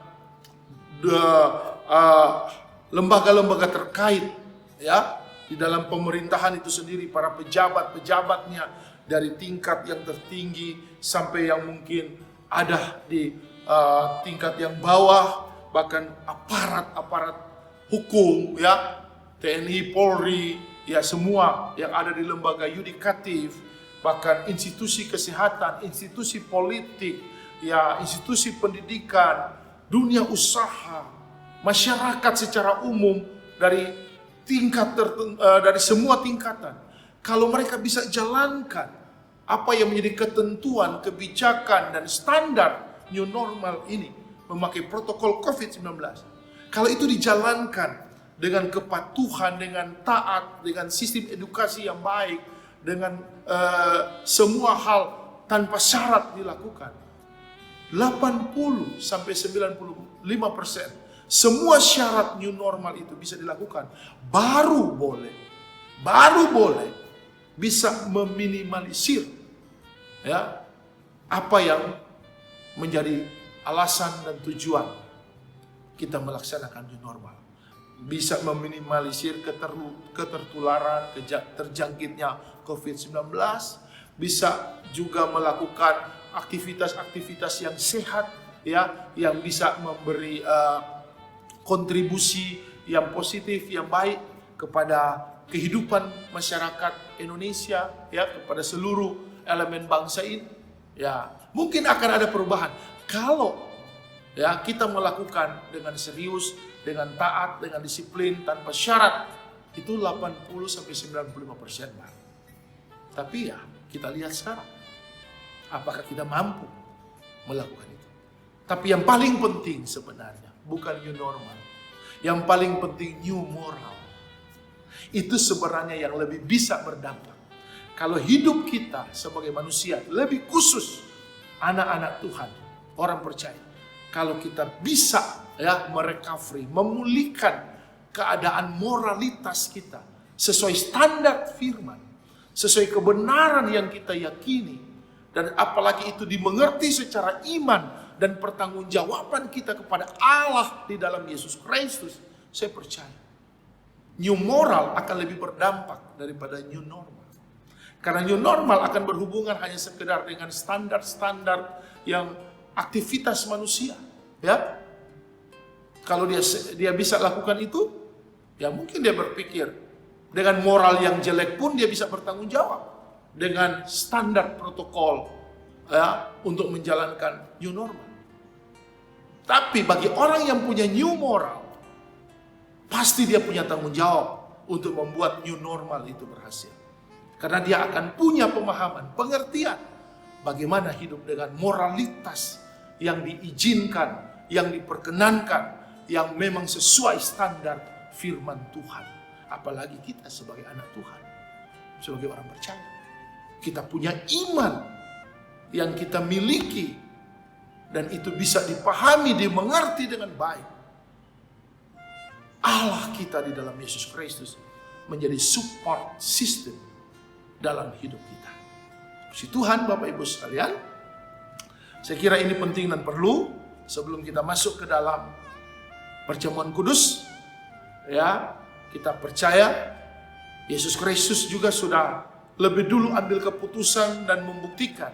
lembaga-lembaga terkait, ya, di dalam pemerintahan itu sendiri, para pejabat-pejabatnya, dari tingkat yang tertinggi sampai yang mungkin ada di tingkat yang bawah, bahkan aparat-aparat hukum, ya, TNI, Polri, ya semua yang ada di lembaga yudikatif, bahkan institusi kesehatan, institusi politik, ya institusi pendidikan, dunia usaha, masyarakat secara umum dari tingkat dari semua tingkatan. Kalau mereka bisa jalankan apa yang menjadi ketentuan, kebijakan dan standar new normal ini, memakai protokol COVID-19. Kalau itu dijalankan dengan kepatuhan, dengan taat, dengan sistem edukasi yang baik, dengan semua hal tanpa syarat dilakukan, 80 sampai 95% semua syarat new normal itu bisa dilakukan, baru boleh bisa meminimalisir, ya, apa yang menjadi alasan dan tujuan kita melaksanakan new normal. Bisa meminimalisir ketertularan, terjangkitnya COVID-19, bisa juga melakukan aktivitas-aktivitas yang sehat, ya, yang bisa memberi kontribusi yang positif, yang baik kepada kehidupan masyarakat Indonesia, ya, kepada seluruh elemen bangsa ini. Ya, mungkin akan ada perubahan kalau, ya, kita melakukan dengan serius, dengan taat, dengan disiplin, tanpa syarat. Itu 80 sampai 95%, Pak. Tapi ya, kita lihat sekarang apakah kita mampu melakukan itu. Tapi yang paling penting sebenarnya bukan new normal. Yang paling penting new moral. Itu sebenarnya yang lebih bisa berdampak. Kalau hidup kita sebagai manusia, lebih khusus anak-anak Tuhan, orang percaya, kalau kita bisa, ya, merecovery, memulihkan keadaan moralitas kita sesuai standar firman, sesuai kebenaran yang kita yakini, dan apalagi itu dimengerti secara iman dan pertanggungjawaban kita kepada Allah di dalam Yesus Kristus, saya percaya new moral akan lebih berdampak daripada new normal. Karena new normal akan berhubungan hanya sekedar dengan standar-standar yang aktivitas manusia, ya. Kalau dia bisa lakukan itu, ya mungkin dia berpikir dengan moral yang jelek pun dia bisa bertanggung jawab dengan standar protokol, ya, untuk menjalankan new normal. Tapi bagi orang yang punya new moral, pasti dia punya tanggung jawab untuk membuat new normal itu berhasil. Karena dia akan punya pemahaman, pengertian bagaimana hidup dengan moralitas yang diizinkan, yang diperkenankan, yang memang sesuai standar firman Tuhan. Apalagi kita sebagai anak Tuhan, sebagai orang percaya, kita punya iman yang kita miliki, dan itu bisa dipahami, dimengerti dengan baik. Allah kita di dalam Yesus Kristus menjadi support system dalam hidup kita. Puji Tuhan, Bapak Ibu sekalian. Saya kira ini penting dan perlu sebelum kita masuk ke dalam perjamuan kudus. Ya, kita percaya Yesus Kristus juga sudah lebih dulu ambil keputusan dan membuktikan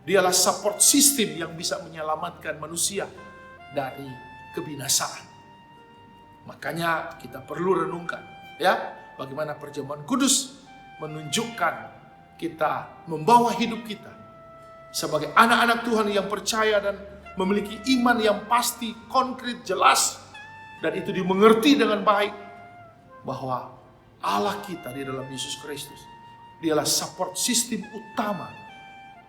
dialah support system yang bisa menyelamatkan manusia dari kebinasaan. Makanya kita perlu renungkan, ya, bagaimana perjamuan kudus menunjukkan kita membawa hidup kita sebagai anak-anak Tuhan yang percaya dan memiliki iman yang pasti, konkret, jelas, dan itu dimengerti dengan baik bahwa Allah kita di dalam Yesus Kristus dialah support system utama,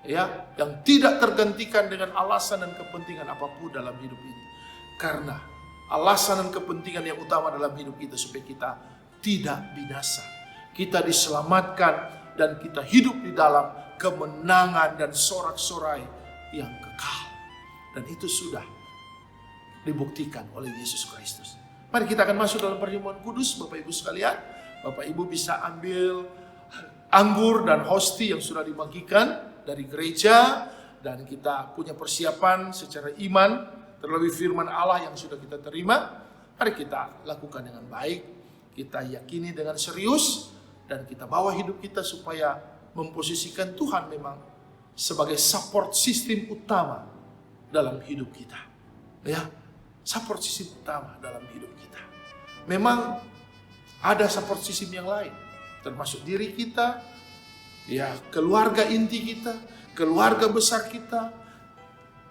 ya, yang tidak tergantikan dengan alasan dan kepentingan apapun dalam hidup ini. Karena alasan dan kepentingan yang utama dalam hidup kita supaya kita tidak binasa, kita diselamatkan, dan kita hidup di dalam kemenangan dan sorak-sorai yang kekal. Dan itu sudah dibuktikan oleh Yesus Kristus. Mari kita akan masuk dalam perjamuan kudus, Bapak Ibu sekalian. Bapak Ibu bisa ambil anggur dan hosti yang sudah dibagikan dari gereja, dan kita punya persiapan secara iman terlebih firman Allah yang sudah kita terima. Mari kita lakukan dengan baik, kita yakini dengan serius, dan kita bawa hidup kita supaya memposisikan Tuhan memang sebagai support system utama dalam hidup kita. Ya, support system utama dalam hidup kita. Memang ada support system yang lain, termasuk diri kita, ya, keluarga inti kita, keluarga besar kita,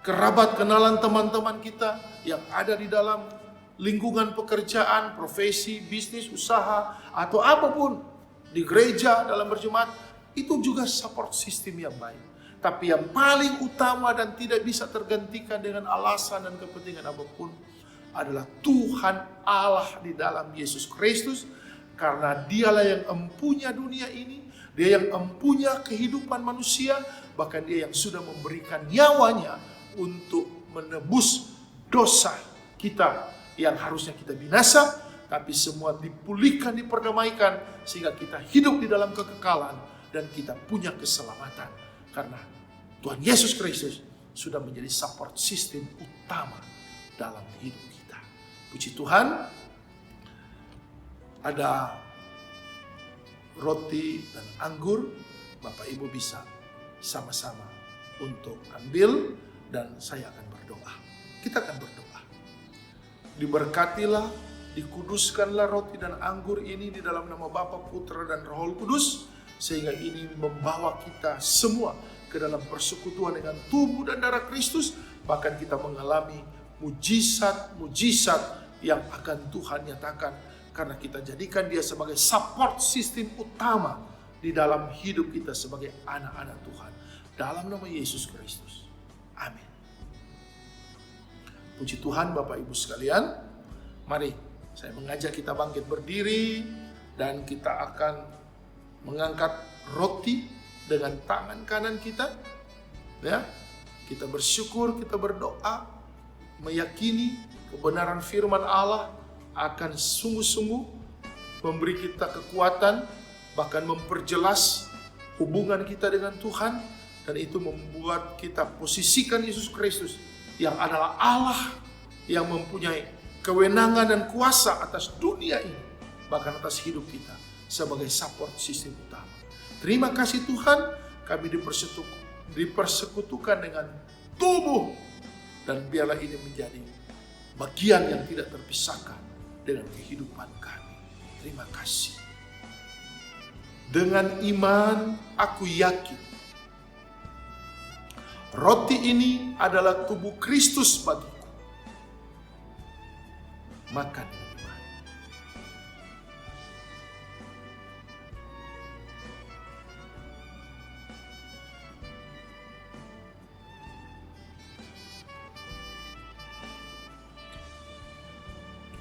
kerabat, kenalan, teman-teman kita yang ada di dalam lingkungan pekerjaan, profesi, bisnis, usaha, atau apapun di gereja, dalam berjemaat, itu juga support system yang baik. Tapi yang paling utama dan tidak bisa tergantikan dengan alasan dan kepentingan apapun adalah Tuhan Allah di dalam Yesus Kristus. Karena dialah yang empunya dunia ini, dia yang empunya kehidupan manusia, bahkan dia yang sudah memberikan nyawanya untuk menebus dosa kita yang harusnya kita binasa, tapi semua dipulihkan, diperdamaikan, sehingga kita hidup di dalam kekekalan dan kita punya keselamatan. Karena Tuhan Yesus Kristus sudah menjadi support system utama dalam hidup kita. Puji Tuhan, ada roti dan anggur, Bapak Ibu bisa sama-sama untuk ambil dan saya akan berdoa. Kita akan berdoa. Diberkatilah, dikuduskanlah roti dan anggur ini di dalam nama Bapa, Putra dan Roh Kudus, sehingga ini membawa kita semua ke dalam persekutuan dengan tubuh dan darah Kristus. Bahkan kita mengalami mujizat-mujizat yang akan Tuhan nyatakan, karena kita jadikan dia sebagai support system utama di dalam hidup kita sebagai anak-anak Tuhan. Dalam nama Yesus Kristus. Amin. Puji Tuhan Bapak Ibu sekalian. Mari saya mengajak kita bangkit berdiri dan kita akan mengangkat roti dengan tangan kanan kita. Ya, kita bersyukur, kita berdoa, meyakini kebenaran firman Allah akan sungguh-sungguh memberi kita kekuatan, bahkan memperjelas hubungan kita dengan Tuhan, dan itu membuat kita posisikan Yesus Kristus yang adalah Allah yang mempunyai kewenangan dan kuasa atas dunia ini, bahkan atas hidup kita sebagai support system utama. Terima kasih Tuhan, kami dipersekutukan dengan tubuh, dan biarlah ini menjadi bagian yang tidak terpisahkan dengan kehidupan kami. Terima kasih. Dengan iman aku yakin roti ini adalah tubuh Kristus bagiku. Makan dengan iman.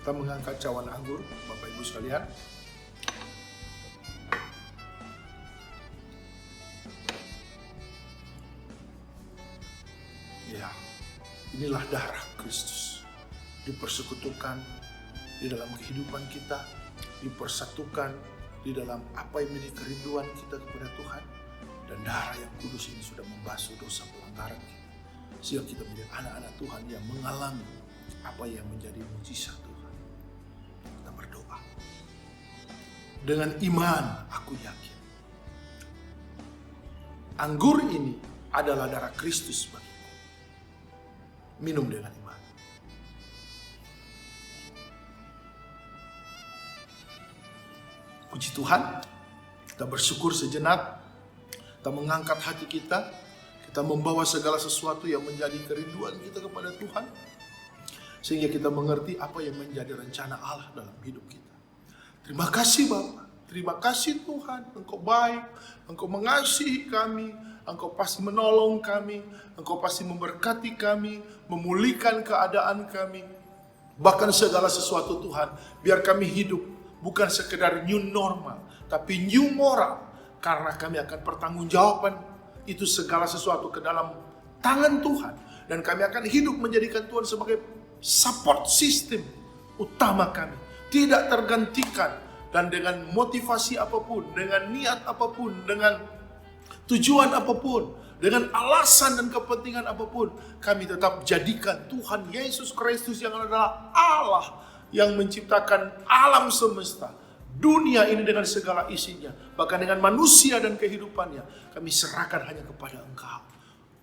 Kita mengangkat cawan anggur, Bapak Ibu sekalian. Ya, inilah darah Kristus dipersekutukan di dalam kehidupan kita, dipersatukan di dalam apa yang menjadi kerinduan kita kepada Tuhan, dan darah yang kudus ini sudah membasuh dosa pelanggaran kita, sehingga kita menjadi anak-anak Tuhan yang mengalami apa yang menjadi mujizat Tuhan. Kita berdoa. Dengan iman aku yakin anggur ini adalah darah Kristus bagiku. Minum dengan iman. Puji Tuhan, kita bersyukur sejenak, kita mengangkat hati kita, kita membawa segala sesuatu yang menjadi kerinduan kita kepada Tuhan, sehingga kita mengerti apa yang menjadi rencana Allah dalam hidup kita. Terima kasih Bapa, terima kasih Tuhan, Engkau baik, Engkau mengasihi kami, Engkau pasti menolong kami, Engkau pasti memberkati kami, memulihkan keadaan kami, bahkan segala sesuatu Tuhan, biar kami hidup bukan sekedar new normal, tapi new moral, karena kami akan pertanggungjawaban itu segala sesuatu ke dalam tangan Tuhan, dan kami akan hidup menjadikan Tuhan sebagai support system utama kami, tidak tergantikan, dan dengan motivasi apapun, dengan niat apapun, dengan tujuan apapun, dengan alasan dan kepentingan apapun, kami tetap jadikan Tuhan Yesus Kristus yang adalah Allah yang menciptakan alam semesta, dunia ini dengan segala isinya, bahkan dengan manusia dan kehidupannya, kami serahkan hanya kepada Engkau.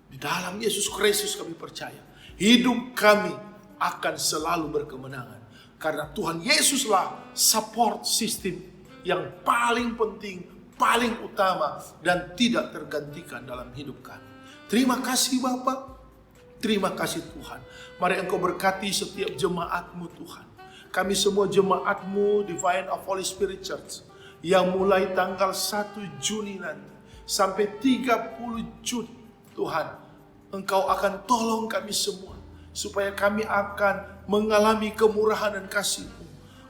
Di dalam Yesus Kristus kami percaya, hidup kami akan selalu berkemenangan. Karena Tuhan Yesuslah support system yang paling penting, paling utama, dan tidak tergantikan dalam hidup kami. Terima kasih Bapa, terima kasih Tuhan. Mari Engkau berkati setiap jemaat-Mu Tuhan. Kami semua jemaat-Mu Divine of Holy Spirit Church yang mulai tanggal 1 Juni nanti sampai 30 Juni, Tuhan, Engkau akan tolong kami semua supaya kami akan mengalami kemurahan dan kasih-Mu.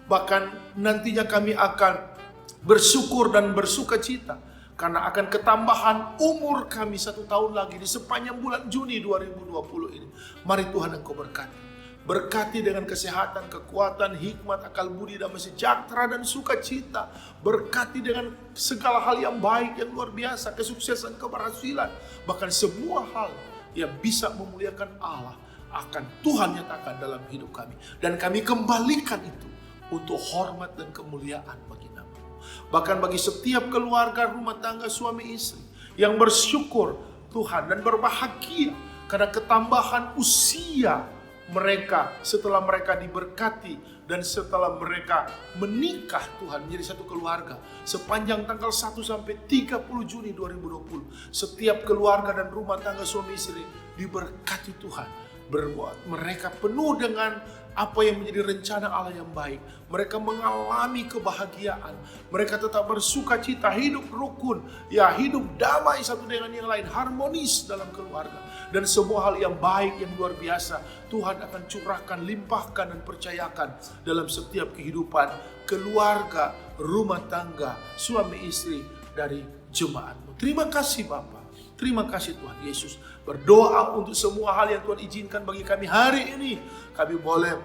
Bahkan nantinya kami akan bersyukur dan bersuka cita karena akan ketambahan umur kami 1 tahun lagi di sepanjang bulan Juni 2020 ini. Mari Tuhan Engkau berkati. Berkati dengan kesehatan, kekuatan, hikmat, akal budi, damai sejahtera dan sukacita. Berkati dengan segala hal yang baik, yang luar biasa, kesuksesan, keberhasilan. Bahkan semua hal yang bisa memuliakan Allah akan Tuhan nyatakan dalam hidup kami. Dan kami kembalikan itu untuk hormat dan kemuliaan bagi nama. Bahkan bagi setiap keluarga, rumah tangga, suami istri yang bersyukur Tuhan dan berbahagia karena ketambahan usia mereka setelah mereka diberkati dan setelah mereka menikah Tuhan menjadi satu keluarga sepanjang tanggal 1 sampai 30 Juni 2020. Setiap keluarga dan rumah tangga suami istri diberkati Tuhan. Berbuat mereka penuh dengan apa yang menjadi rencana Allah yang baik. Mereka mengalami kebahagiaan. Mereka tetap bersuka cita, hidup rukun, ya hidup damai satu dengan yang lain, harmonis dalam keluarga. Dan semua hal yang baik, yang luar biasa, Tuhan akan curahkan, limpahkan dan percayakan dalam setiap kehidupan keluarga, rumah tangga, suami istri dari jemaat-Mu. Terima kasih Bapa. Terima kasih Tuhan Yesus. Berdoa untuk semua hal yang Tuhan izinkan bagi kami hari ini. Kami boleh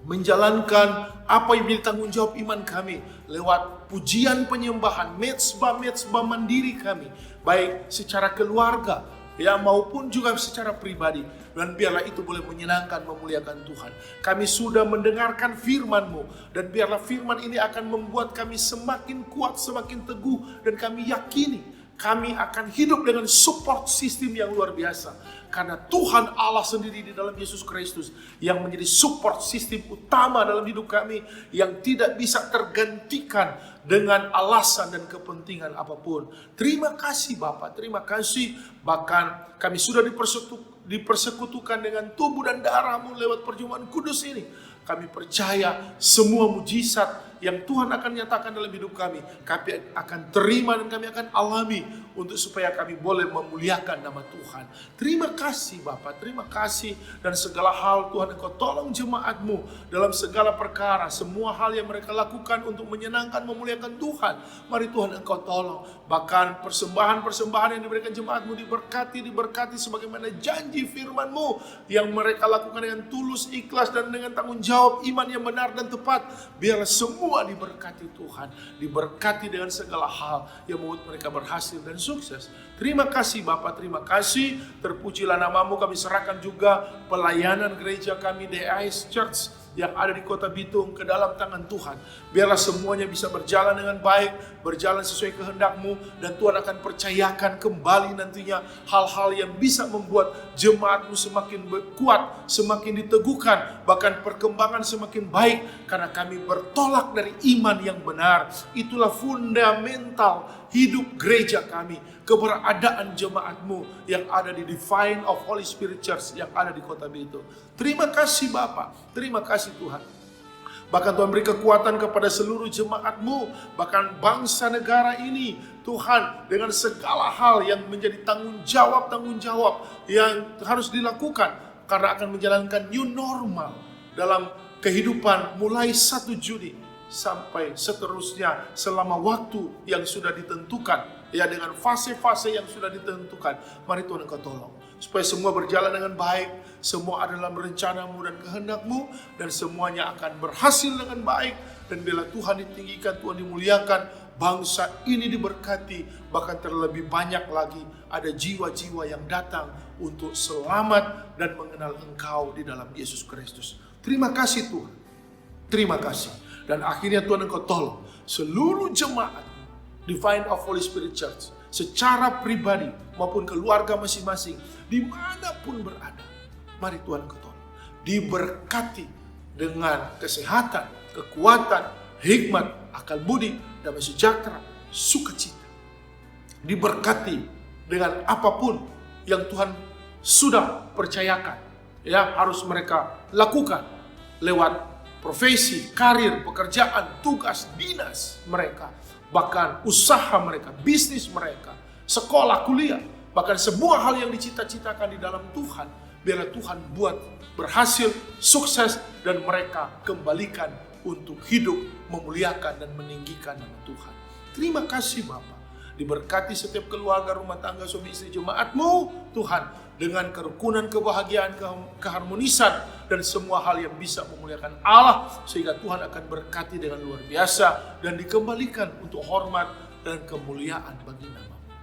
menjalankan apa yang menjadi tanggung jawab iman kami lewat pujian penyembahan, mezbah mandiri kami, baik secara keluarga ya maupun juga secara pribadi. Dan biarlah itu boleh menyenangkan, memuliakan Tuhan. Kami sudah mendengarkan firman-Mu, dan biarlah firman ini akan membuat kami semakin kuat, semakin teguh, dan kami yakini kami akan hidup dengan support system yang luar biasa. Karena Tuhan Allah sendiri di dalam Yesus Kristus yang menjadi support system utama dalam hidup kami, yang tidak bisa tergantikan dengan alasan dan kepentingan apapun. Terima kasih Bapa, terima kasih. Bahkan kami sudah dipersekutukan dengan tubuh dan darah-Mu lewat perjumpaan kudus ini. Kami percaya semua mujizat yang Tuhan akan nyatakan dalam hidup kami akan terima dan kami akan alami untuk supaya kami boleh memuliakan nama Tuhan. Terima kasih Bapa, terima kasih. Dan segala hal Tuhan Engkau tolong jemaat-Mu dalam segala perkara. Semua hal yang mereka lakukan untuk menyenangkan, memuliakan Tuhan. Mari Tuhan Engkau tolong. Bahkan persembahan-persembahan yang diberikan jemaat-Mu diberkati sebagaimana janji firman-Mu yang mereka lakukan dengan tulus, ikhlas, dan dengan tanggung jawab iman yang benar dan tepat. Biarlah semua diberkati Tuhan, diberkati dengan segala hal yang membuat mereka berhasil dan sukses. Terima kasih Bapa, terima kasih. Terpujilah nama-Mu. Kami serahkan juga pelayanan gereja kami DAS Church yang ada di Kota Bitung ke dalam tangan Tuhan. Biarlah semuanya bisa berjalan dengan baik, berjalan sesuai kehendak-Mu, dan Tuhan akan percayakan kembali nantinya hal-hal yang bisa membuat jemaat-Mu semakin kuat, semakin diteguhkan, bahkan perkembangan semakin baik, karena kami bertolak dari iman yang benar. Itulah fundamental hidup gereja kami, keberadaan jemaat-Mu yang ada di Divine of Holy Spirit Church yang ada di Kota Bitung. Terima kasih Bapa, terima kasih Tuhan. Bahkan Tuhan beri kekuatan kepada seluruh jemaat-Mu, bahkan bangsa negara ini Tuhan, dengan segala hal yang menjadi tanggung jawab yang harus dilakukan karena akan menjalankan new normal dalam kehidupan mulai 1 Juni sampai seterusnya selama waktu yang sudah ditentukan, ya, dengan fase-fase yang sudah ditentukan. Mari Tuhan Engkau tolong supaya semua berjalan dengan baik, semua adalah rencana-Mu dan kehendak-Mu, dan semuanya akan berhasil dengan baik. Dan bila Tuhan ditinggikan, Tuhan dimuliakan, bangsa ini diberkati, bahkan terlebih banyak lagi ada jiwa-jiwa yang datang untuk selamat dan mengenal Engkau di dalam Yesus Kristus. Terima kasih Tuhan, terima kasih. Dan akhirnya Tuhan Engkau tolong seluruh jemaat Divine of Holy Spirit Church secara pribadi maupun keluarga masing-masing dimanapun berada. Mari Tuhan Engkau tolong diberkati dengan kesehatan, kekuatan, hikmat, akal budi, damai sejahtera, sukacita. Diberkati dengan apapun yang Tuhan sudah percayakan, ya, harus mereka lakukan lewat profesi, karir, pekerjaan, tugas, dinas mereka, bahkan usaha mereka, bisnis mereka, sekolah, kuliah, bahkan semua hal yang dicita-citakan di dalam Tuhan, biarlah Tuhan buat berhasil, sukses, dan mereka kembalikan untuk hidup, memuliakan dan meninggikan nama Tuhan. Terima kasih Bapa. Diberkati setiap keluarga, rumah tangga, suami istri jemaat-Mu, Tuhan, dengan kerukunan, kebahagiaan, keharmonisan, dan semua hal yang bisa memuliakan Allah, sehingga Tuhan akan berkati dengan luar biasa, dan dikembalikan untuk hormat dan kemuliaan bagi nama-Mu.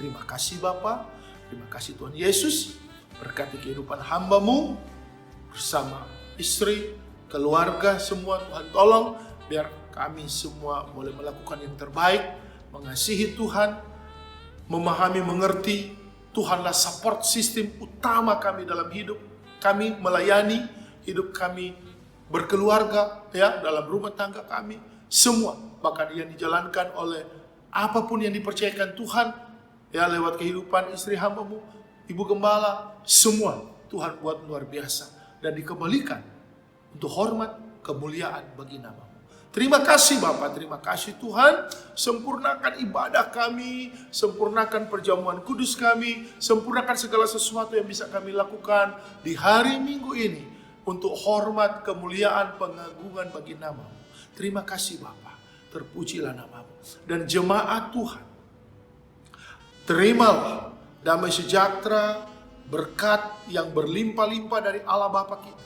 Terima kasih Bapa, terima kasih Tuhan Yesus, berkati kehidupan hamba-Mu, bersama istri, keluarga, semua Tuhan tolong, biar kami semua boleh melakukan yang terbaik, mengasihi Tuhan, memahami, mengerti, Tuhanlah support system utama kami dalam hidup kami, melayani hidup kami, berkeluarga, ya, dalam rumah tangga kami, semua, bahkan yang dijalankan oleh apapun yang dipercayakan Tuhan, ya, lewat kehidupan istri hamba-Mu, Ibu Gembala, semua Tuhan buat luar biasa dan dikembalikan untuk hormat, kemuliaan bagi nama-Mu. Terima kasih Bapa, terima kasih Tuhan. Sempurnakan ibadah kami, sempurnakan perjamuan kudus kami, sempurnakan segala sesuatu yang bisa kami lakukan di hari Minggu ini untuk hormat, kemuliaan, pengagungan bagi nama-Mu. Terima kasih Bapa, terpujilah nama-Mu. Dan jemaat Tuhan, terimalah damai sejahtera, berkat yang berlimpah-limpah dari Allah Bapa kita.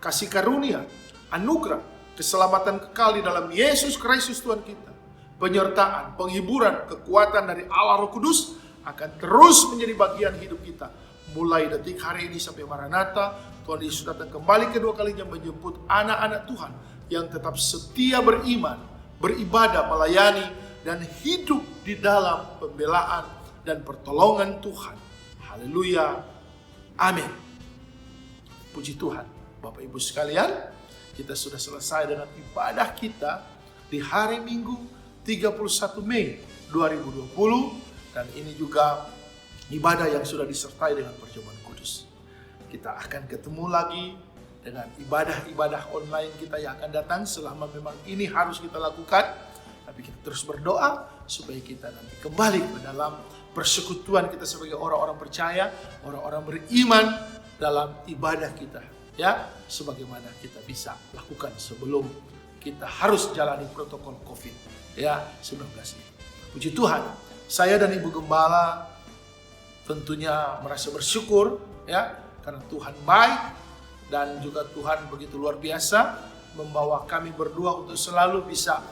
Kasih karunia, anugerah, keselamatan kekal di dalam Yesus Kristus Tuhan kita, penyertaan, penghiburan, kekuatan dari Allah Roh Kudus akan terus menjadi bagian hidup kita. Mulai detik hari ini sampai Maranatha, Tuhan Yesus datang kembali kedua kalinya menjemput anak-anak Tuhan yang tetap setia beriman, beribadah, melayani, dan hidup di dalam pembelaan dan pertolongan Tuhan. Haleluya. Amin. Puji Tuhan. Bapak Ibu sekalian, kita sudah selesai dengan ibadah kita di hari Minggu 31 Mei 2020. Dan ini juga ibadah yang sudah disertai dengan perjamuan kudus. Kita akan ketemu lagi dengan ibadah-ibadah online kita yang akan datang selama memang ini harus kita lakukan. Tapi kita terus berdoa supaya kita nanti kembali ke dalam persekutuan kita sebagai orang-orang percaya, orang-orang beriman dalam ibadah kita. Ya, sebagaimana kita bisa lakukan sebelum kita harus jalani protokol COVID-19 ini. Puji Tuhan, saya dan Ibu Gembala tentunya merasa bersyukur, ya, karena Tuhan baik dan juga Tuhan begitu luar biasa membawa kami berdua untuk selalu bisa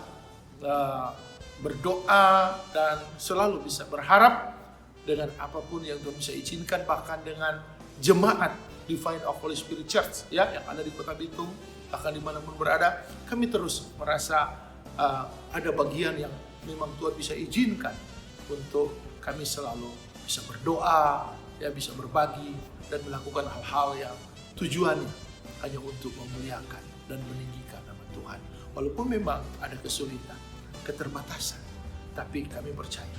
berdoa dan selalu bisa berharap dengan apapun yang Tuhan bisa izinkan, bahkan dengan jemaat Divine of Holy Spirit Church, ya, yang ada di Kota Bitung, bahkan dimanapun berada, kami terus merasa ada bagian yang memang Tuhan bisa izinkan untuk kami selalu bisa berdoa, ya, bisa berbagi dan melakukan hal-hal yang tujuannya hanya untuk memuliakan dan meninggikan nama Tuhan. Walaupun memang ada kesulitan, keterbatasan, tapi kami percaya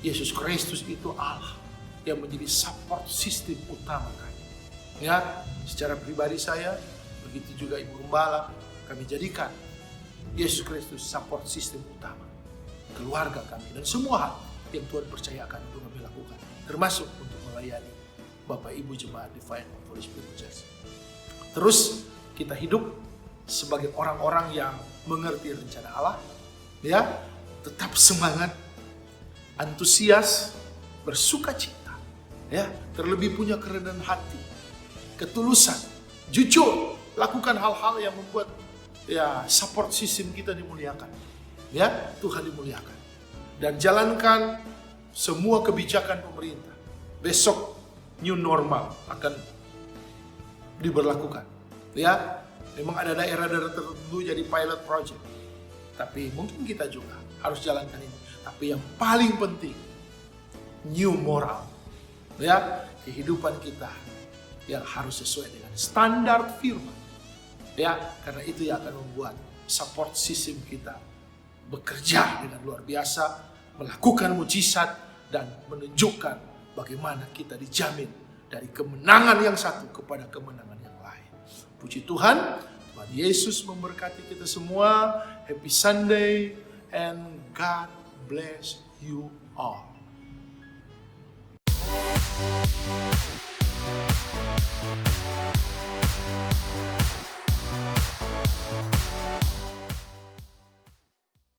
Yesus Kristus itu Allah yang menjadi support system utama kami. Ya, secara pribadi saya, begitu juga Ibu Gembala, kami jadikan Yesus Kristus support system utama keluarga kami dan semua hal yang Tuhan percayakan untuk kami lakukan, termasuk untuk melayani Bapak Ibu Jemaat Divine of Holy Spirit Church. Terus kita hidup sebagai orang-orang yang mengerti rencana Allah, ya, tetap semangat, antusias, bersukacita, ya, terlebih punya kerendahan hati, ketulusan, jujur, lakukan hal-hal yang membuat, ya, support system kita dimuliakan, ya, Tuhan dimuliakan, dan jalankan semua kebijakan pemerintah. Besok new normal akan diberlakukan, Ya, memang ada daerah-daerah tertentu jadi pilot project. Tapi mungkin kita juga harus jalankan ini. Tapi yang paling penting, new moral. Ya, kehidupan kita yang harus sesuai dengan standar firman. Ya, karena itu yang akan membuat support system kita bekerja dengan luar biasa, melakukan mujizat dan menunjukkan bagaimana kita dijamin dari kemenangan yang satu kepada kemenangan yang lain. Puji Tuhan, Tuhan Yesus memberkati kita semua. Happy Sunday and God bless you all.